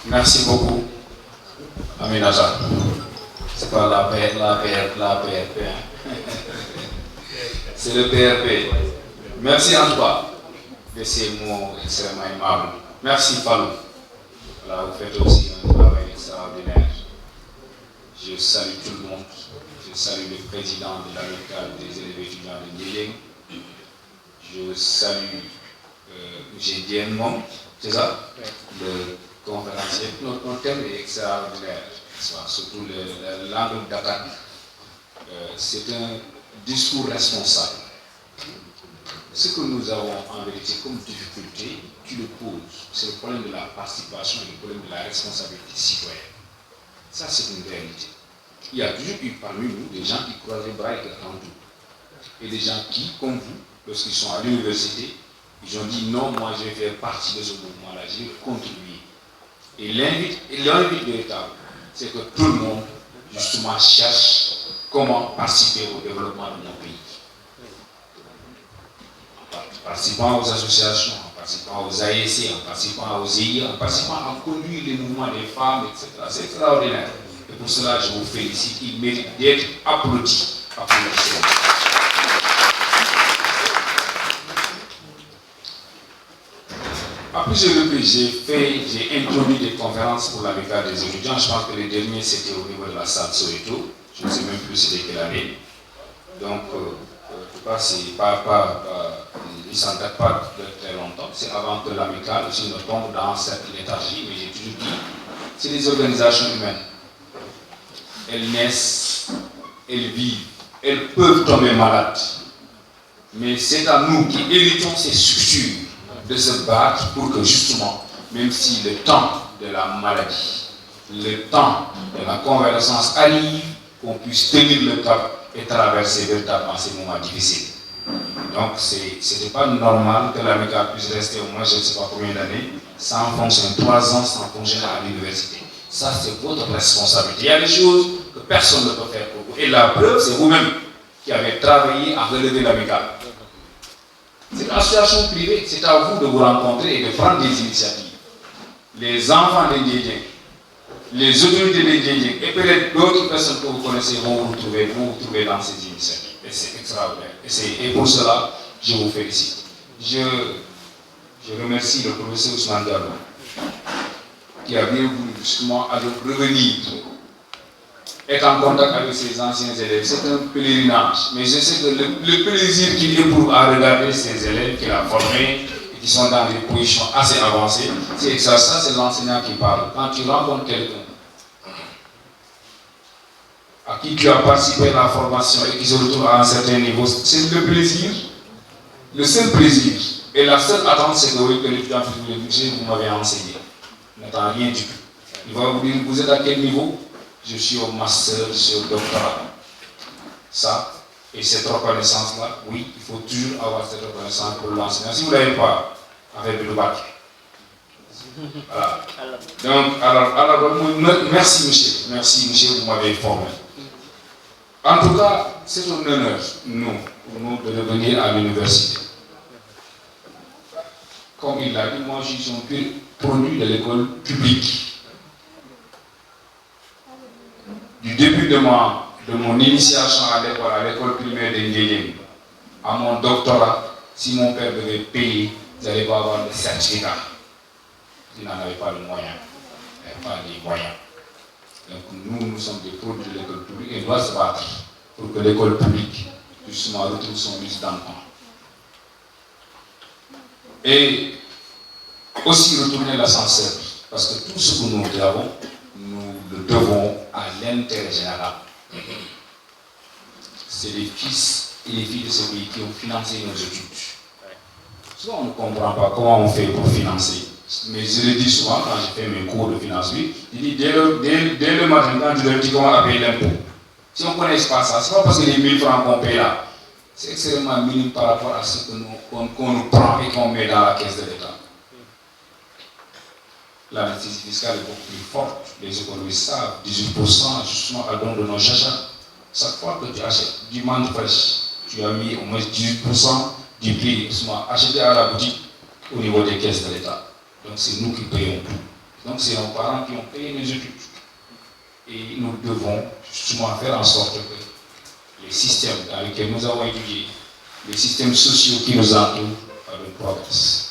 S3: Merci beaucoup, Aminata. C'est pas la PRP. C'est le PRP. Merci en toi de ces mots extrêmement aimables. Merci Fallou. Voilà, vous faites aussi un travail extraordinaire. Je salue tout le monde. Je salue le président de l'amicale des élèves étudiants de Djédjé. Je salue M. Dienmon, c'est ça? Le conférencier. Notre thème est extraordinaire, surtout l'angle d'attaque. C'est un discours responsable. Ce que nous avons en vérité comme difficulté, tu le poses, c'est le problème de la participation et le problème de la responsabilité citoyenne. Ça, c'est une réalité. Il y a toujours eu parmi nous des gens qui croisent les bras et qui attendent tout. Et des gens qui, comme vous, lorsqu'ils sont à l'université, ils ont dit non, moi je vais faire partie de ce mouvement-là, je vais contribuer. Et l'invite véritable, c'est que tout le monde, justement, cherche comment participer au développement de notre pays. En participant aux associations, en participant aux AEC, en participant aux EIA, en participant à conduire les mouvements des femmes, etc. C'est extraordinaire. Et pour cela, je vous félicite. Il mérite d'être applaudi. Applaudissez. À plusieurs reprises, j'ai introduit des conférences pour l'amicale des étudiants. Je pense que les derniers, c'était au niveau de la salle Soweto. Je ne sais même plus c'était quelle année. Donc, en tout cas, ils ne s'en datent pas de très longtemps. C'est avant que l'amicale aussi ne tombe dans cette léthargie. Mais j'ai toujours dit, c'est des organisations humaines. Elles naissent, elles vivent, elles peuvent tomber malades. Mais c'est à nous qui héritons ces structures de se battre pour que justement, même si le temps de la maladie, le temps de la convalescence arrive, qu'on puisse tenir le cap et traverser véritablement ces moments difficiles. Donc, ce n'était pas normal que l'amicale puisse rester au moins, je ne sais pas combien d'années, sans fonction, 3 ans sans fonctionner à l'université. Ça, c'est votre responsabilité. Il y a des choses que personne ne peut faire pour vous. Et la preuve, c'est vous-même qui avez travaillé à relever l'amicale. C'est une association privée, c'est à vous de vous rencontrer et de prendre des initiatives. Les enfants des Djédjé, les autorités des Djédjé, et peut-être d'autres personnes que vous connaissez vont vous trouver dans ces initiatives. Et c'est extraordinaire. Et pour cela, je vous félicite. Je remercie le professeur Ousmane Diallo, qui a bien voulu justement revenir être en contact avec ses anciens élèves. C'est un pèlerinage. Mais je sais que le plaisir qu'il éprouve à regarder ses élèves qu'il a formés et qui sont dans des positions assez avancées, c'est ça, c'est l'enseignant qui parle. Quand tu rencontres quelqu'un à qui tu as participé à la formation et qui se retrouve à un certain niveau, c'est le plaisir, le seul plaisir. Et la seule attente, c'est que oui, que l'étudiant vous m'avez enseigné. Il n'attend rien du tout. Il va vous dire, vous êtes à quel niveau? Je suis au master, je suis au doctorat. Ça, et cette reconnaissance-là, oui, il faut toujours avoir cette reconnaissance pour l'enseignant. Si vous ne l'avez pas, avec le bac. Voilà. Donc, alors, merci monsieur, vous m'avez formé. En tout cas, c'est un honneur, nous, de revenir à l'université. Comme il l'a dit, moi, je suis un pur produit de l'école publique. Du début de mon initiation à l'école primaire de Ndiédiène, à mon doctorat, si mon père devait payer, vous n'allez pas avoir de certificat. Il n'en avait pas le moyen. Il n'avait pas les moyens. Donc nous sommes des produits de l'école publique et on doit se battre pour que l'école publique justement retrouve son mise d'enfant. Et aussi retourner l'ascenseur, parce que tout ce que nous avons, nous le devons à l'intérêt général. C'est les fils et les filles de ce pays qui ont financé nos études. Souvent on ne comprend pas comment on fait pour financer. Mais je le dis souvent quand je fais mes cours de financement, je dis dès le matin, quand tu leur dis comment à payer l'impôt. Si on ne connaît pas ça, ce n'est pas parce que les 1000 francs qu'on paye là, c'est extrêmement minime par rapport à ce qu'on nous prend et qu'on met dans la caisse de l'État. La nécessité fiscale est beaucoup plus forte. Les économistes savent, 18% justement à don de nos achats. Chaque fois que tu achètes du menthe fraîche, tu as mis au moins 18% du prix acheté à la boutique au niveau des caisses de l'État. Donc c'est nous qui payons tout. Donc c'est nos parents qui ont payé les études. Et nous devons justement faire en sorte que les systèmes dans lesquels nous avons étudié, les systèmes sociaux qui nous entourent, progressent.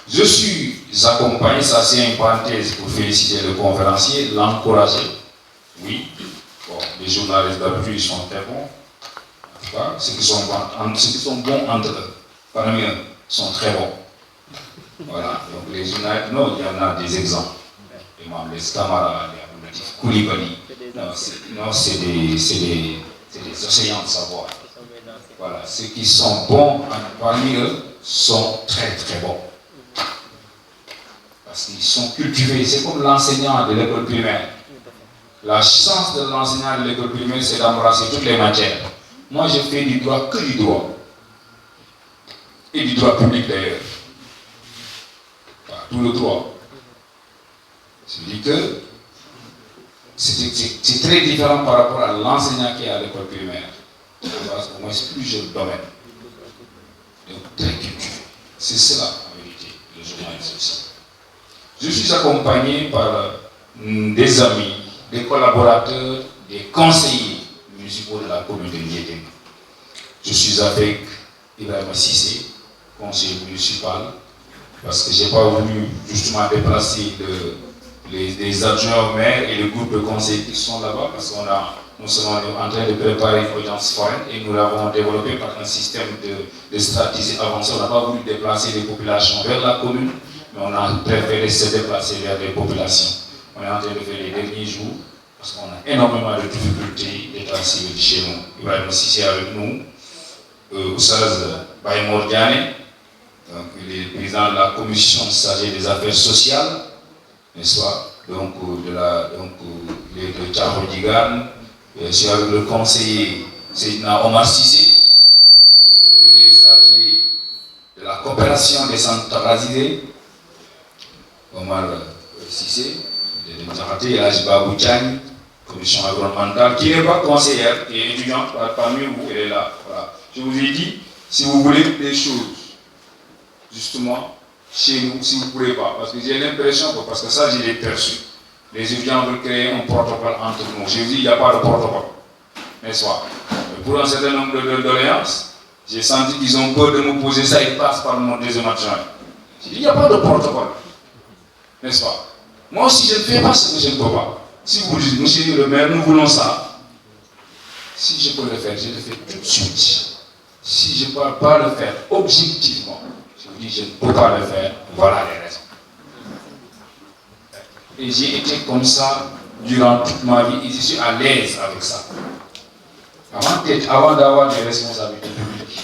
S3: Je suis accompagné, ça c'est une parenthèse pour féliciter le conférencier, l'encourager. Oui, bon, les journalistes d'habitude ils sont très bons. En tout cas, ceux qui sont bons entre eux, parmi eux, sont très bons. Voilà, donc les journalistes, non, il y en a des exemples. Les Camara, les Koulibaly, non, c'est des océans de savoir. Voilà, ceux qui sont bons parmi eux sont très très bons. Parce qu'ils sont cultivés, c'est comme l'enseignant de l'école primaire. La chance de l'enseignant de l'école primaire, c'est d'embrasser toutes les matières. Moi, je fais du droit que du droit. Et du droit public d'ailleurs. Tout le droit. Je dis que c'est très différent par rapport à l'enseignant qui est à l'école primaire. Au moins, c'est plus jeune domaine. Donc, très cultivé. C'est cela, en vérité, le journalisme aussi. Je suis accompagné par des amis, des collaborateurs, des conseillers municipaux de la commune de Ndiédiène. Je suis avec Ibrahima Cissé, conseiller municipal, parce que je n'ai pas voulu justement déplacer les adjoints au maire et le groupe de conseillers qui sont là-bas, parce nous sommes en train de préparer une audience foraine et nous l'avons développé par un système de stratégie avancée. On n'a pas voulu déplacer les populations vers la commune, mais on a préféré se déplacer vers les populations. On est en train de faire les derniers jours, parce qu'on a énormément de difficultés d'état civil chez nous. Ibrahima Cissé avec nous, Oussaz Baïmor Diané, il est président de la commission chargée des affaires sociales, n'est-ce pas? Donc, il est de Tcharo Digan. Je suis avec le conseiller Seydina Omar Cissé. Il est chargé de la coopération des centres racisés. Omar Cissé. Il est de Nzarate, Ajiba Boudjani, commission environnementale, qui n'est pas conseillère, qui est étudiante parmi vous, elle est là. Voilà. Je vous ai dit, si vous voulez des choses, justement, chez nous, si vous ne pourrez pas, parce que j'ai l'impression que, parce que ça, je l'ai perçu, les étudiants veulent créer un protocole entre nous. Je vous dis, il n'y a pas de protocole, n'est-ce pas? Mais pour un certain nombre de doléances, j'ai senti qu'ils ont peur de me poser ça, ils passent par mon deuxième adjoint. J'ai dit, il n'y a pas de protocole, n'est-ce pas? Moi aussi, je ne fais pas ce que je ne peux pas.
S6: Si vous dites, monsieur le maire, nous voulons ça, si je peux le faire, je le fais tout de suite. Si je ne peux pas le faire objectivement, je vous dis, je ne peux pas le faire, voilà les raisons. Et j'ai été comme ça durant toute ma vie et je suis à l'aise avec ça. Avant d'avoir des responsabilités publiques,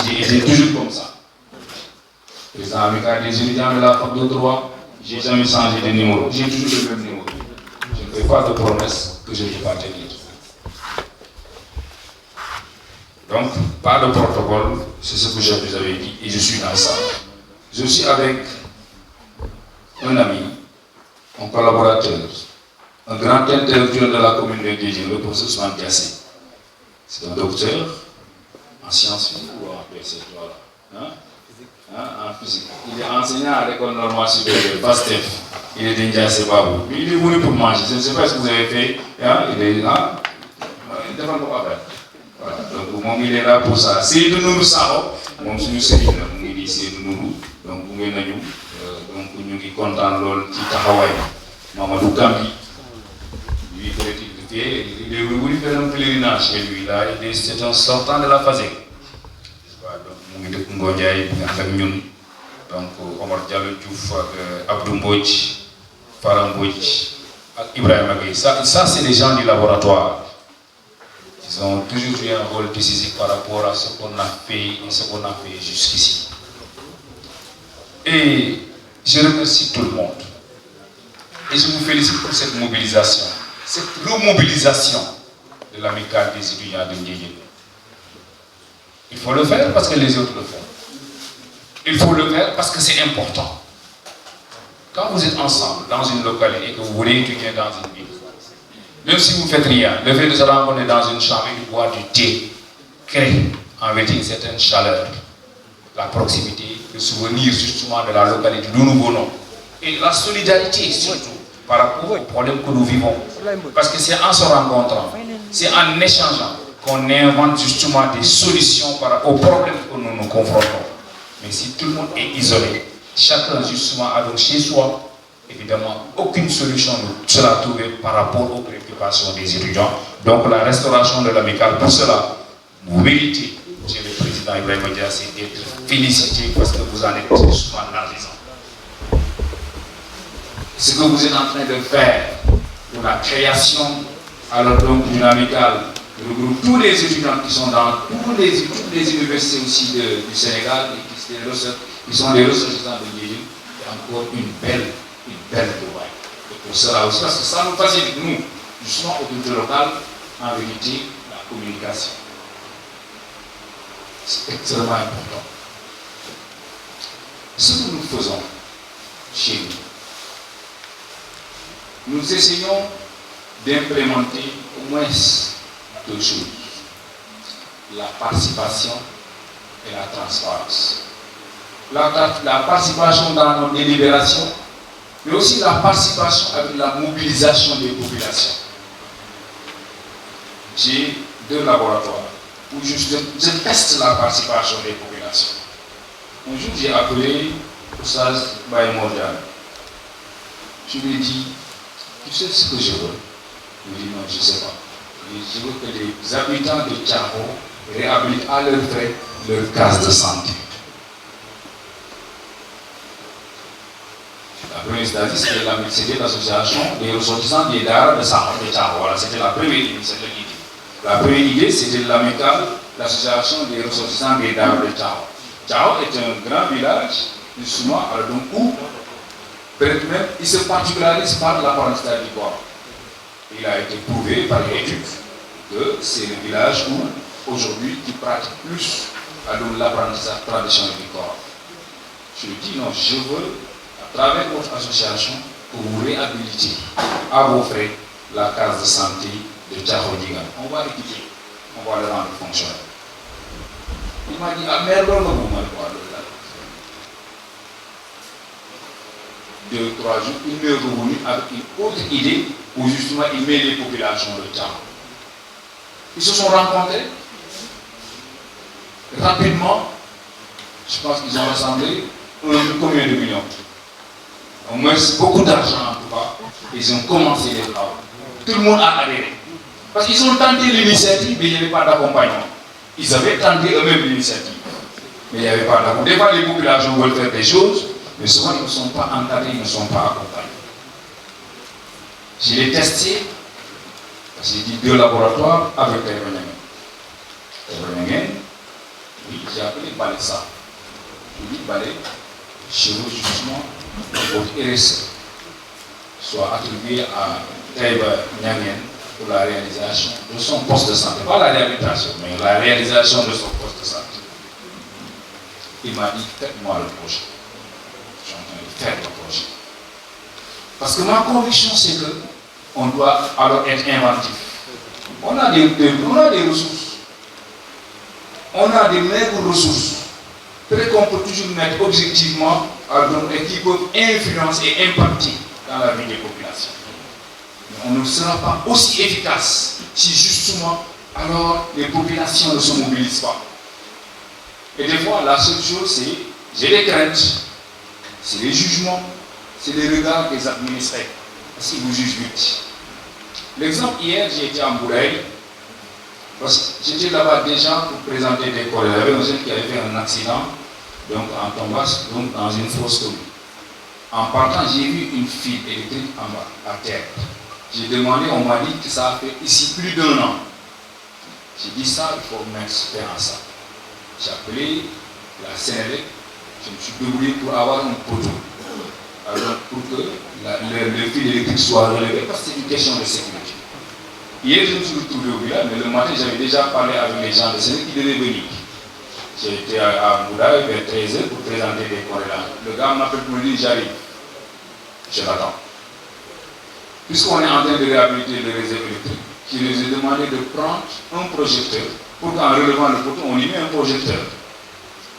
S6: j'ai été toujours comme ça. Président amical des étudiants de la fac de droit, je n'ai jamais changé de numéro, j'ai toujours le même numéro. Je ne fais pas de promesses que je ne peux pas tenir. Donc, pas de protocole, c'est ce que je vous avais dit et je suis dans ça. Je suis avec un ami, un collaborateur, un grand intellectuel de la commune de Guédiawaye, le professeur Ousmane Diassé. C'est un docteur en sciences physiques ou en PC, voilà. En physique. Il est enseignant à l'école normale supérieure, PASTEF. Il est d'Indiassé Babou. Il est venu pour manger. Je ne sais pas ce que vous avez fait. Il est là. Il ne demande pas faire. Voilà. Donc, il est là pour ça. C'est de nous, ça. Mon suñu sëriñ la mu ngi di Seydou Nourou donc bu ngeen nañu donc ñu ngi kontaan lool ci taxawaay Mamadou Gambi lui il est venu faire un pèlerinage chez lui là c'est un sortant de la FASEG donc mu ngi dëkk Ngondiaye bu nga ànd ak ñun donc Omar Diallo Diouf ak Abdou Mbodj Fara Mbodj ak Ibrahima Gueye ça c'est les gens du laboratoire. Ils ont toujours joué un rôle décisif par rapport à ce qu'on a fait et ce qu'on a fait jusqu'ici. Et je remercie tout le monde. Et je vous félicite pour cette mobilisation, cette remobilisation de l'amicale des étudiants de Guédiawaye. Il faut le faire parce que les autres le font. Il faut le faire parce que c'est important. Quand vous êtes ensemble dans une localité et que vous voulez étudier dans une ville, même si vous ne faites rien, le fait de se rencontrer dans une chambre et de boire du thé crée en vérité une certaine chaleur, la proximité, le souvenir justement de la localité d'où nous venons. Et la solidarité surtout par rapport aux problèmes que nous vivons. Parce que c'est en se rencontrant, c'est en échangeant qu'on invente justement des solutions par rapport aux problèmes que nous nous confrontons. Mais si tout le monde est isolé, chacun justement a donc chez soi, évidemment, aucune solution ne sera trouvée par rapport aux préoccupations des étudiants. Donc la restauration de l'amicale, pour cela, vous méritez, monsieur le président Ibrahima Diassé, d'être félicité parce que vous en êtes souvent l'artisan. Ce que vous êtes en train de faire pour la création alors donc d'une amicale qui regroupe tous les étudiants qui sont dans toutes les universités aussi du Sénégal et qui sont les ressortissants de Guédiawaye, c'est encore une belle travail. Et pour cela aussi, parce que ça nous facilite, nous, justement, autorités locales, en vérité, la communication. C'est extrêmement important. Ce que nous faisons chez nous, nous essayons d'implémenter au moins deux choses. La participation et la transparence. La participation dans nos délibérations, mais aussi la participation avec la mobilisation des populations. J'ai deux laboratoires où je teste la participation des populations. Un jour, j'ai appelé Oustaz Baye Mordian. Je lui ai dit, tu sais ce que je veux? Il me dit, non, je ne sais pas. Je veux que les habitants de Thiago réhabilitent à leurs frais leur case de santé. La première stage, c'était l'association des ressortissants des Daara de Thiago. Voilà, c'était la première idée. La première idée, c'était l'amicale, l'association des ressortissants des Daara de Thiago. Thiago est un grand village, justement, où il se particularise par l'apprentissage du Coran. Il a été prouvé par les études que c'est le village où, aujourd'hui, qui pratique plus l'apprentissage traditionnel du Coran. Je lui dis, non, je veux, à travers votre association, pour vous réhabiliter à vos frais la case de santé de Thiago Digan. On va l'équiper, on va le rendre fonctionnel. Il m'a dit, ah merde, on va vous mettre quoi là. 2-3 jours, il m'est revenu avec une autre idée où justement il met les populations de Thiago. Ils se sont rencontrés rapidement. Je pense qu'ils ont rassemblé combien de millions? au moins beaucoup d'argent en tout cas, ils ont commencé les travaux. Tout le monde a adhéré. Parce qu'ils ont tenté l'initiative, mais il n'y avait pas d'accompagnement. Ils avaient tenté eux-mêmes l'initiative, mais il n'y avait pas d'accompagnement. Des fois, les populations veulent faire des choses, mais souvent ils ne sont pas encadrés, ils ne sont pas accompagnés. Je l'ai testé, parce que j'ai dit 2 laboratoires avec les Renégen. Oui, j'ai appelé Balessa. Je dis Balé, chez vous, justement, votre RSE soit attribué à Taïba Nyangen pour la réalisation de son poste de santé. Pas la réhabilitation, mais la réalisation de son poste de santé. Il m'a dit, faites-moi le projet. Je suis en train de faire le projet. Parce que ma conviction, c'est qu'on doit alors être inventif. On a des ressources. On a des maigres ressources. Peut-être qu'on peut toujours mettre objectivement et qui peuvent influencer et impacter dans la vie des populations. Mais on ne sera pas aussi efficace si justement alors les populations ne se mobilisent pas. Et des fois, la seule chose, c'est j'ai des craintes, c'est les jugements, c'est les regards des administrés. Parce qu'ils vous jugent vite. L'exemple, hier, j'ai été en Bouraï, parce que j'étais là-bas déjà pour présenter des collègues. Il y avait un jeune qui avait fait un accident, donc en tombant donc dans une fosse commune. En partant, j'ai vu une file électrique en bas, à terre. J'ai demandé, on m'a dit que ça a fait ici plus d'1 an. J'ai dit ça, il faut mettre faire en ça. J'ai appelé la Sénélec, je me suis débrouillé pour avoir un poteau. Alors pour que le fil électrique soit relevé, parce que c'est une question de sécurité. Hier, je me suis retrouvé au village, mais le matin, j'avais déjà parlé avec les gens de Sénélec qui devaient venir. J'ai été à Boudaï vers 13h pour présenter des corrélats. Le gars m'appelle pour me dire j'arrive. Je l'attends. Puisqu'on est en train de réhabiliter le réseau électrique, je les ai demandé de prendre un projecteur pour qu'en relevant le poteau, on y met un projecteur.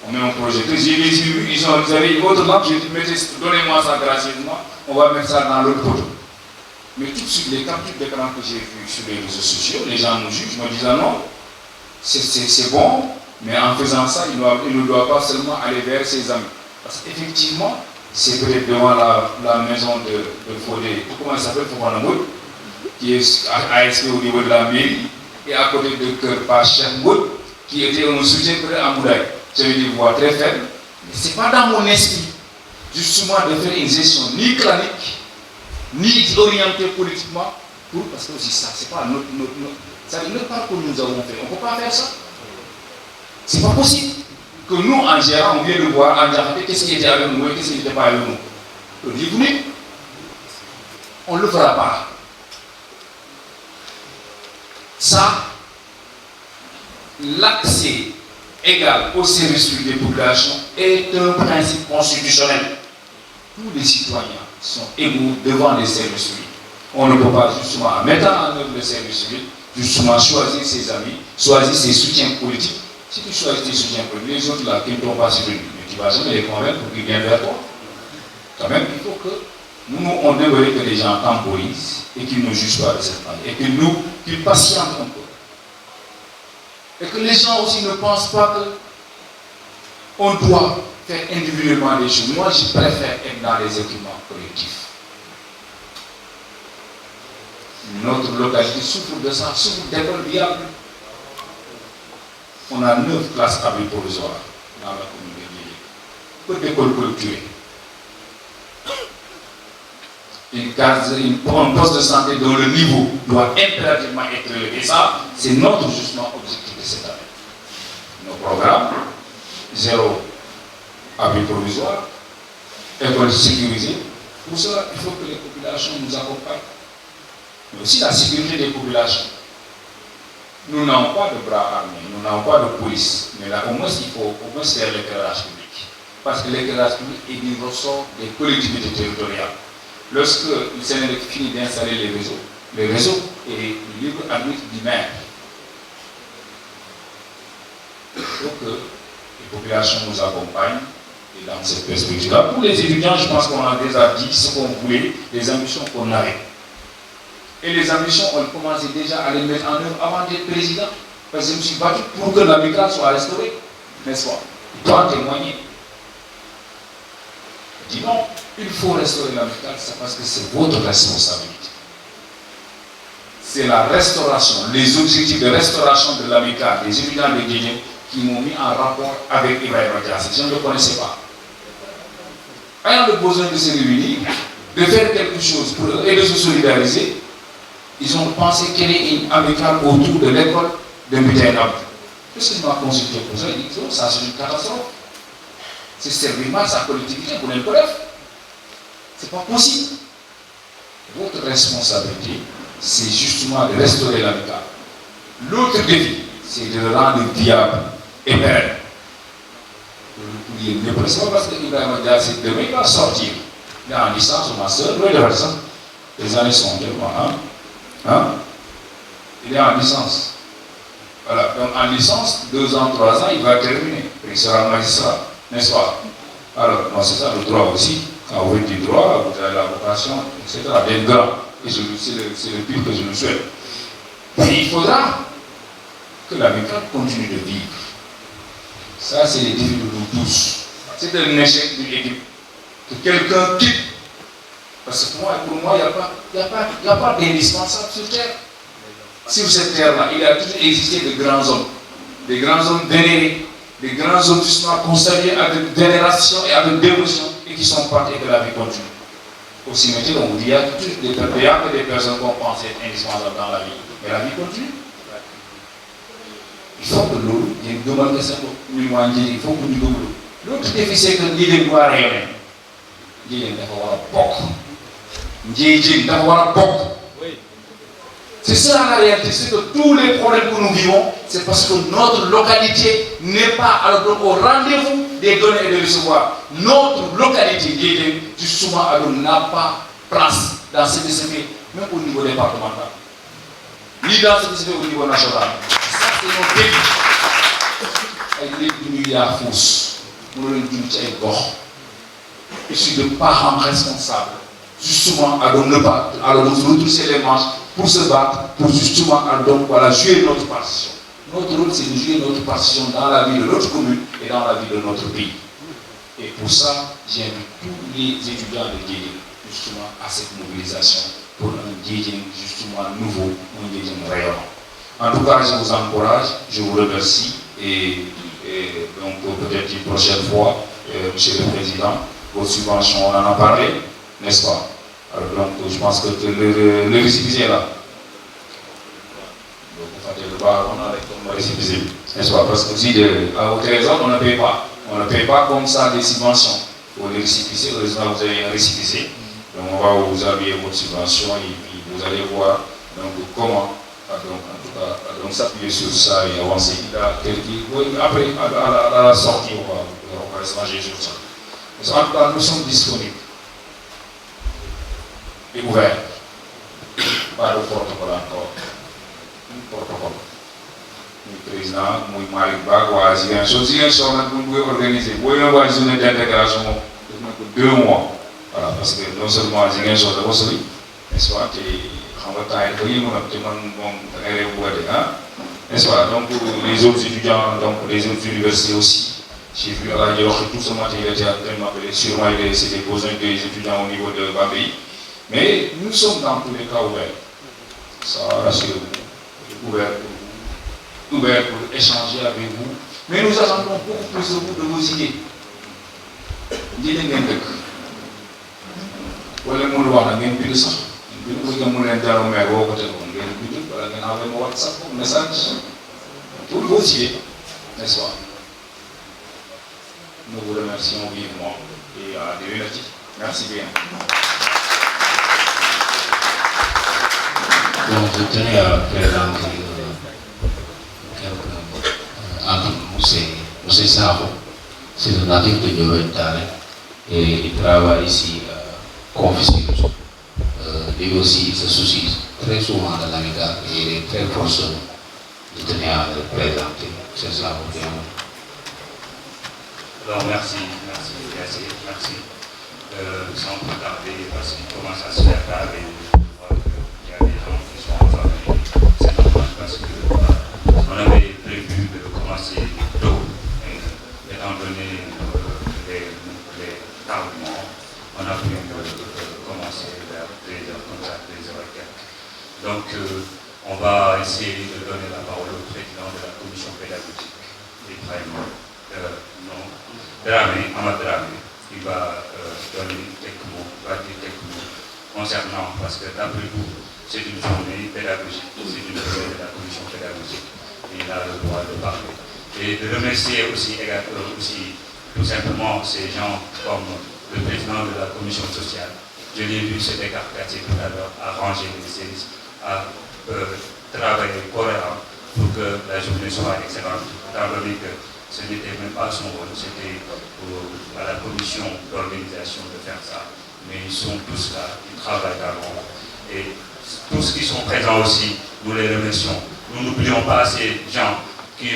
S6: On met un projecteur. J'ai les vu, ils avaient une autre lampe, j'ai dit donnez-moi ça gracieusement, on va mettre ça dans l'autre poteau. Mais tout de suite, les captures d'écran que j'ai vues sur les réseaux sociaux, les gens nous jugent, me disant non, c'est bon, mais en faisant ça, il ne doit pas seulement aller vers ses amis. Parce qu'effectivement, c'est peut-être devant la maison de Fodé, comment ça s'appelle, Fofanamoud, qui est ASP au niveau de la mairie, et à côté de Kerpachengoud, qui était un soutien à Boudaï. J'avais des voix très faibles, mais ce n'est pas dans mon esprit, justement, de faire une gestion ni clanique, ni orientée politiquement, parce que aussi ça, c'est pas notre parcours que nous avons fait. On ne peut pas faire ça. C'est pas possible. Que nous, en gérant, on vient de voir en Djahate, qu'est-ce qui était avec nous et qu'est-ce qui n'était pas avec nous. On dit, venez, on ne le fera pas. Ça, l'accès égal au service des populations est un principe constitutionnel. Tous les citoyens sont égaux devant les services publics. On ne peut pas justement, en mettant en œuvre le service public, justement choisir ses amis, choisir ses soutiens politiques. Si tu choisis tes soutiens politiques, les autres là qui ne t'ont pas soutenu, mais tu vas jamais les convaincre pour qu'ils viennent vers toi. Quand même, il faut que nous, on devrait que les gens temporisent et qu'ils ne jugent pas de cette manière. Et que nous, qu'ils patientent un peu. Et que les gens aussi ne pensent pas qu'on doit faire individuellement des choses. Moi, je préfère être dans les équipements collectifs. Notre localité souffre de ça, souffre d'écoles viables. On a 9 classes abris provisoires dans la commune de Guédiawaye. Peu d'écoles clôturées. Un poste de santé dont le niveau doit impérativement être élevé. Et ça, c'est notre justement objectif de cette année. Nos programmes, 0 abri provisoire, école sécurisée. Pour cela, il faut que les populations nous accompagnent. Mais aussi la sécurité des populations. Nous n'avons pas de bras armés, nous n'avons pas de police. Mais là, au moins, il faut au moins faire l'éclairage public. Parce que l'éclairage public est du ressort des collectivités territoriales. Lorsque le Sénélec finit d'installer les réseaux est libre arbitre du maire. Il faut que les populations nous accompagnent et dans cette perspective-là. Pour les étudiants, je pense qu'on a déjà dit ce qu'on voulait, les ambitions qu'on avait. Et les ambitions, on commençait déjà à les mettre en œuvre avant d'être président. Parce que je me suis battu pour que l'amical soit restauré, n'est-ce pas? Il doit témoigner. dit non, il faut restaurer l'amicale, c'est parce que c'est votre responsabilité. C'est la restauration, les objectifs de restauration de l'amicale des étudiants de Guinée qui m'ont mis en rapport avec Ibrahim Diassé. Je ne le connaissais pas. Ayant le besoin de se réunir, de faire quelque chose pour eux et de se solidariser, ils ont pensé créer une amicale autour de l'école de Mbitaïnam. Qu'est-ce qu'il m'a consulté pour ça? Il dit oh, ça c'est une catastrophe. C'est servir mal sa collectivité pour les collègues. C'est pas possible. Votre responsabilité, c'est justement de restaurer l'amicale. L'autre défi, c'est de le rendre viable et pérenne. Ne pensez pas parce que Ibrahim Diassé demain il va sortir. Il est en licence au master, loin de ça. Les années sont tellement. Il est en licence. Voilà, donc en licence, 2 ans, 3 ans, il va terminer. Il sera magistrat, n'est-ce pas? Alors, non, c'est ça le droit aussi. Quand vous faites du droit, vous avez la vocation, etc. Bien grand. Et c'est le pire que je me souhaite. Mais il faudra que l'amicale continue de vivre. Ça, c'est les défis de nous tous. C'est un échec d'une équipe. Que quelqu'un quitte. Parce que pour moi, il n'y a pas d'indispensable sur terre. Sur cette terre-là, il a toujours existé de grands hommes. Des grands hommes vénérés. Des grands hommes justement constatés avec vénération et avec dévotion et qui sont partis et que la vie continue. Au cimetière, on vous dit, il y a que des personnes qu'on pense être indispensables dans la vie. Mais la vie continue. Il faut que l'eau, il y a une demande de ça, il faut que nous nous. L'autre défi, c'est que l'idée doit rayonner. L'idée doit avoir beaucoup. C'est ça la réalité, c'est que tous les problèmes que nous vivons, c'est parce que notre localité n'est pas au rendez-vous des données et des recevoirs. Notre localité, justement, n'a pas place dans ce qui se fait, même au niveau départemental, ni dans ce qui se fait au niveau national. Ça, c'est notre défi. Avec les milliards fausses, nous le disons, je suis de parents responsables, justement, nous retrousser les manches pour se battre, pour justement jouer notre partition. Notre rôle, c'est de jouer notre partition dans la vie de notre commune et dans la vie de notre pays. Et pour ça, j'invite tous les étudiants de Guédiawaye justement à cette mobilisation pour un Guédiawaye justement nouveau, un Guédiawaye rayonnant. En tout cas, je vous encourage, je vous remercie et donc peut-être une prochaine fois, Monsieur le Président, vos subventions, on en a parlé, n'est-ce pas? Alors donc, je pense que le récépissé est là. Donc, on a le récépissé, n'est-ce pas? Parce que aussi, à haute raison, on ne paye pas. On ne paye pas comme ça des subventions. Pour les récépissés, heureusement, vous avez un récépissé. Donc, on va vous habiller votre subvention et puis vous allez voir donc, comment donc s'appuyer sur ça et avancer. Après, à la sortie, on va échanger sur ça. En tout cas, nous sommes disponibles. Et ouvert. Pas de protocole encore. Un protocole. Le président, Malick Ba, Ziguinchor, nous pouvons organiser. Vous pouvez avoir une journée d'intégration de 2 mois. Voilà, parce que non seulement Ziguinchor de Bossoli, n'est-ce pas, n'est-ce pas, donc les autres étudiants, donc les autres universités aussi. J'ai vu à la tout ce matin, il était en train de m'appeler, sûrement c'est des besoins des étudiants au niveau de Bambéi. Mais nous sommes dans tous les cas ouverts. Ça rassure-vous. Ouverts pour échanger avec vous. Mais nous attendons beaucoup plus de vous, de vos idées. Idées de wala mo lu wax ngeen bind sax bi ko gëmul len jaro mer wo ko téléphone ngeen bind wala ngeen envoyer mo WhatsApp message pour vos idées, n'est-ce pas? Nous vous remercions vivement et à déwénati. Merci bien.
S3: Donc je tenais à présenter Moussé Sakho, c'est un natif de Guédiawaye et il travaille ici Confisque. Lui aussi, il se soucie très souvent de l'amicale et il est très proche. Je tenais à le présenter. C'est ça, bien.
S2: Alors, merci. Sans plus tarder, parce qu'il commence à se faire tard et je vois qu'il y a des gens qui sont en famille. C'est normal parce qu'on avait prévu de commencer tôt, étant donné les tardements. pédagogique. Ibrahima Dramé, Amad Dramé, qui va donner quelques mots, concernant, parce que d'après vous, c'est une journée pédagogique, c'est une journée de la commission pédagogique. Il a le droit de parler. Et de remercier aussi tout simplement ces gens comme le président de la commission sociale. Je l'ai vu se décarcater tout à l'heure, à ranger les services, à travailler correctement pour que la journée soit excellente. Étant donné que ce n'était même pas son rôle, c'était à la commission d'organisation de faire ça. Mais ils sont tous là, ils travaillent dans l'ombre. Et tous qui sont présents aussi, nous les remercions. Nous n'oublions pas ces gens qui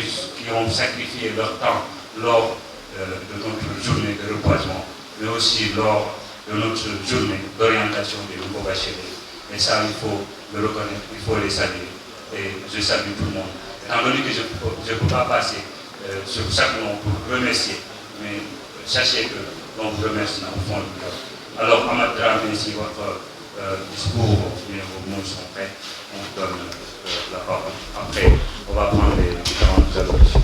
S2: ont sacrifié leur temps lors de notre journée de reboisement, mais aussi lors de notre journée d'orientation des nouveaux bacheliers. Et ça, il faut le reconnaître, il faut les saluer. Et je salue tout le monde. Étant donné que je ne peux pas passer sur chaque nom pour remercier, mais sachez que l'on vous remercie au fond du cœur. Alors, Amad Dramé, si votre discours, vos mots sont prêts, on vous donne la parole. Après, on va prendre les différentes allocutions.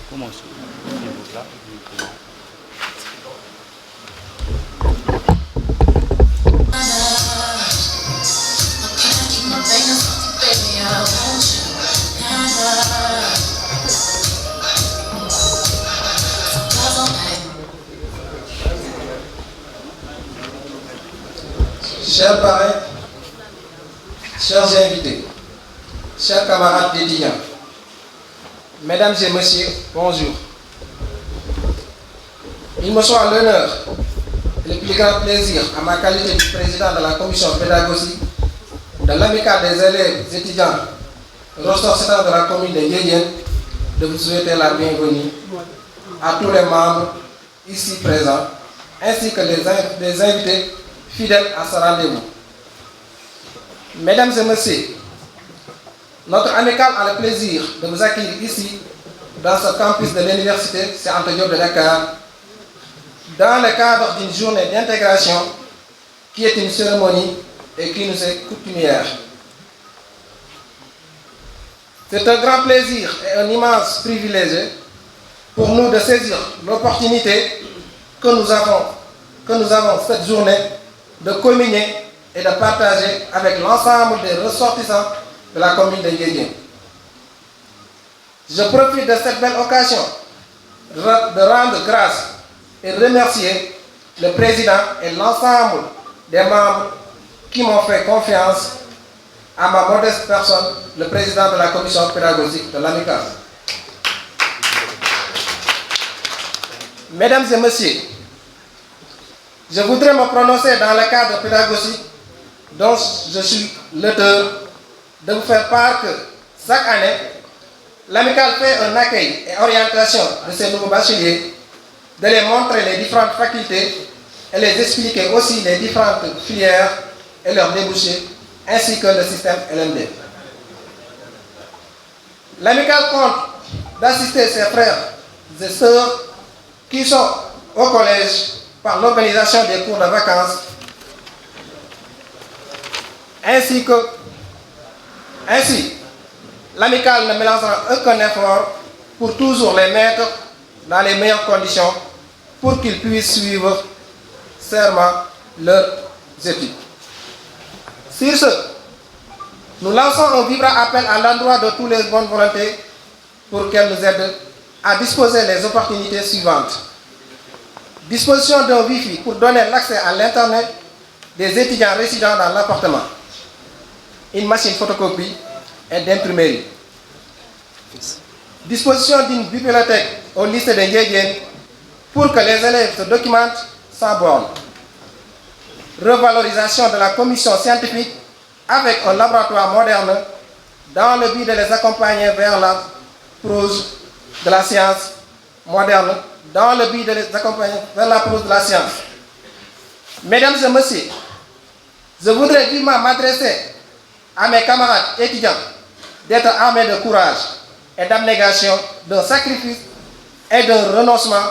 S2: Comment est-ce là?
S7: Chers parrains, chers invités, chers camarades d'étudiants, mesdames et messieurs, bonjour. Il me soit l'honneur et le plus grand plaisir, à ma qualité de président de la commission pédagogique de l'amicale des élèves étudiants ressortissants de la commune de Nguédiène, de vous souhaiter la bienvenue à tous les membres ici présents, ainsi que les invités fidèles à ce rendez-vous. Mesdames et messieurs, notre amicale a le plaisir de vous accueillir ici, dans ce campus de l'université Cheikh Anta Diop de Dakar, dans le cadre d'une journée d'intégration qui est une cérémonie et qui nous est coutumière. C'est un grand plaisir et un immense privilège pour nous de saisir l'opportunité que nous avons cette journée de communier et de partager avec l'ensemble des ressortissants de la commune de Nguédiène. Je profite de cette belle occasion de rendre grâce et remercier le président et l'ensemble des membres qui m'ont fait confiance à ma modeste personne, le président de la commission pédagogique de l'amicale. Mesdames et messieurs, je voudrais me prononcer dans le cadre pédagogique dont je suis l'auteur, de vous faire part que chaque année, l'amicale fait un accueil et orientation de ces nouveaux bacheliers, de les montrer les différentes facultés et les expliquer aussi les différentes filières et leurs débouchés, ainsi que le système LMD. L'amicale compte d'assister ses frères et sœurs qui sont au collège par l'organisation des cours de vacances, ainsi, l'amicale ne mélangera aucun effort pour toujours les mettre dans les meilleures conditions pour qu'ils puissent suivre serment leurs études. Sur ce, nous lançons un vibrant appel à l'endroit de tous les bonnes volontés pour qu'elles nous aident à disposer les opportunités suivantes. Disposition d'un Wi-Fi pour donner l'accès à l'Internet des étudiants résidant dans l'appartement. Une machine photocopie et d'imprimerie. Disposition d'une bibliothèque au lycée de Nguédiène pour que les élèves se documentent sans borne. Revalorisation de la commission scientifique avec un laboratoire moderne dans le but de les accompagner vers la prose de la science moderne, dans le but de les accompagner vers la prose de la science. Mesdames et messieurs, je voudrais vivement m'adresser à mes camarades étudiants d'être armés de courage et d'abnégation, d'un sacrifice et d'un renoncement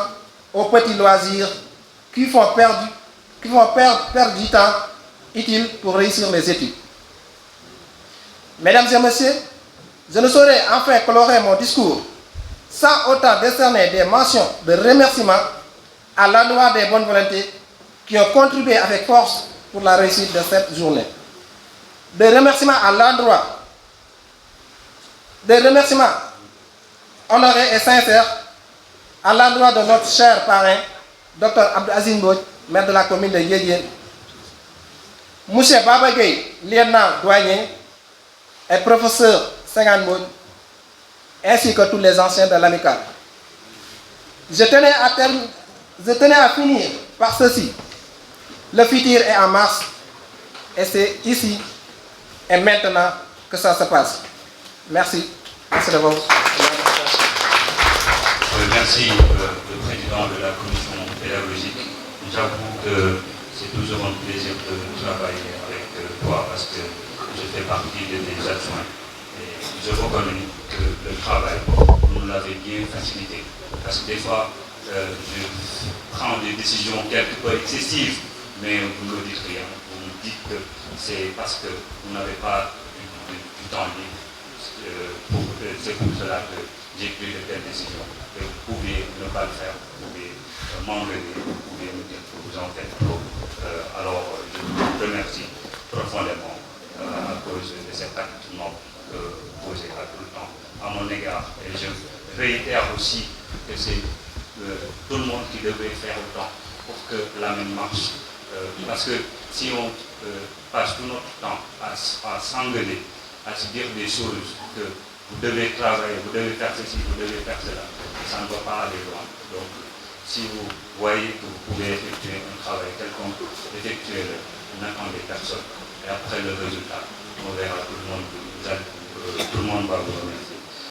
S7: aux petits loisirs qui font perdre du temps utile pour réussir les études. Mesdames et messieurs, Je ne saurais enfin colorer mon discours sans autant décerner des mentions de remerciement à l'endroit des bonnes volontés qui ont contribué avec force pour la réussite de cette journée. Des remerciements honorés et sincères à l'endroit de notre cher parrain, Dr Abdou Aziz Mbodj, maire de la commune de Yédiène, Monsieur Baba Gueye, lieutenant douanier, et professeur Senghane Mbodj, ainsi que tous les anciens de l'amicale. Je tenais à finir par ceci. Le futur est en marche et c'est ici et maintenant que ça se passe. Merci. Merci de votre...
S2: Merci, le président de la commission pédagogique. J'avoue que c'est toujours un plaisir de travailler avec toi parce que je fais partie de tes adjoints. Et je reconnais que le travail, nous l'avez bien facilité. Parce que des fois, je prends des décisions quelque peu excessives, mais vous ne me dites rien. Vous me dites que c'est parce que vous n'avez pas du temps libre. C'est pour cela que j'ai pris de telles décisions. Et vous pouvez ne pas le faire, vous pouvez m'enlever, vous pouvez me dire que vous en faites trop. Alors, je vous remercie profondément à cause de cet acte noble que vous posez à tout le temps à mon égard. Et je réitère aussi que c'est tout le monde qui devait faire autant pour que la même marche. Parce que si on passe tout notre temps à s'engueuler, à se dire des choses que vous devez travailler, vous devez faire ceci, vous devez faire cela, ça ne va pas aller loin. Donc, si vous voyez que vous pouvez effectuer un travail quelconque, effectuez-le, n'attendez personne. Et après le résultat, on verra tout le monde va vous remercier.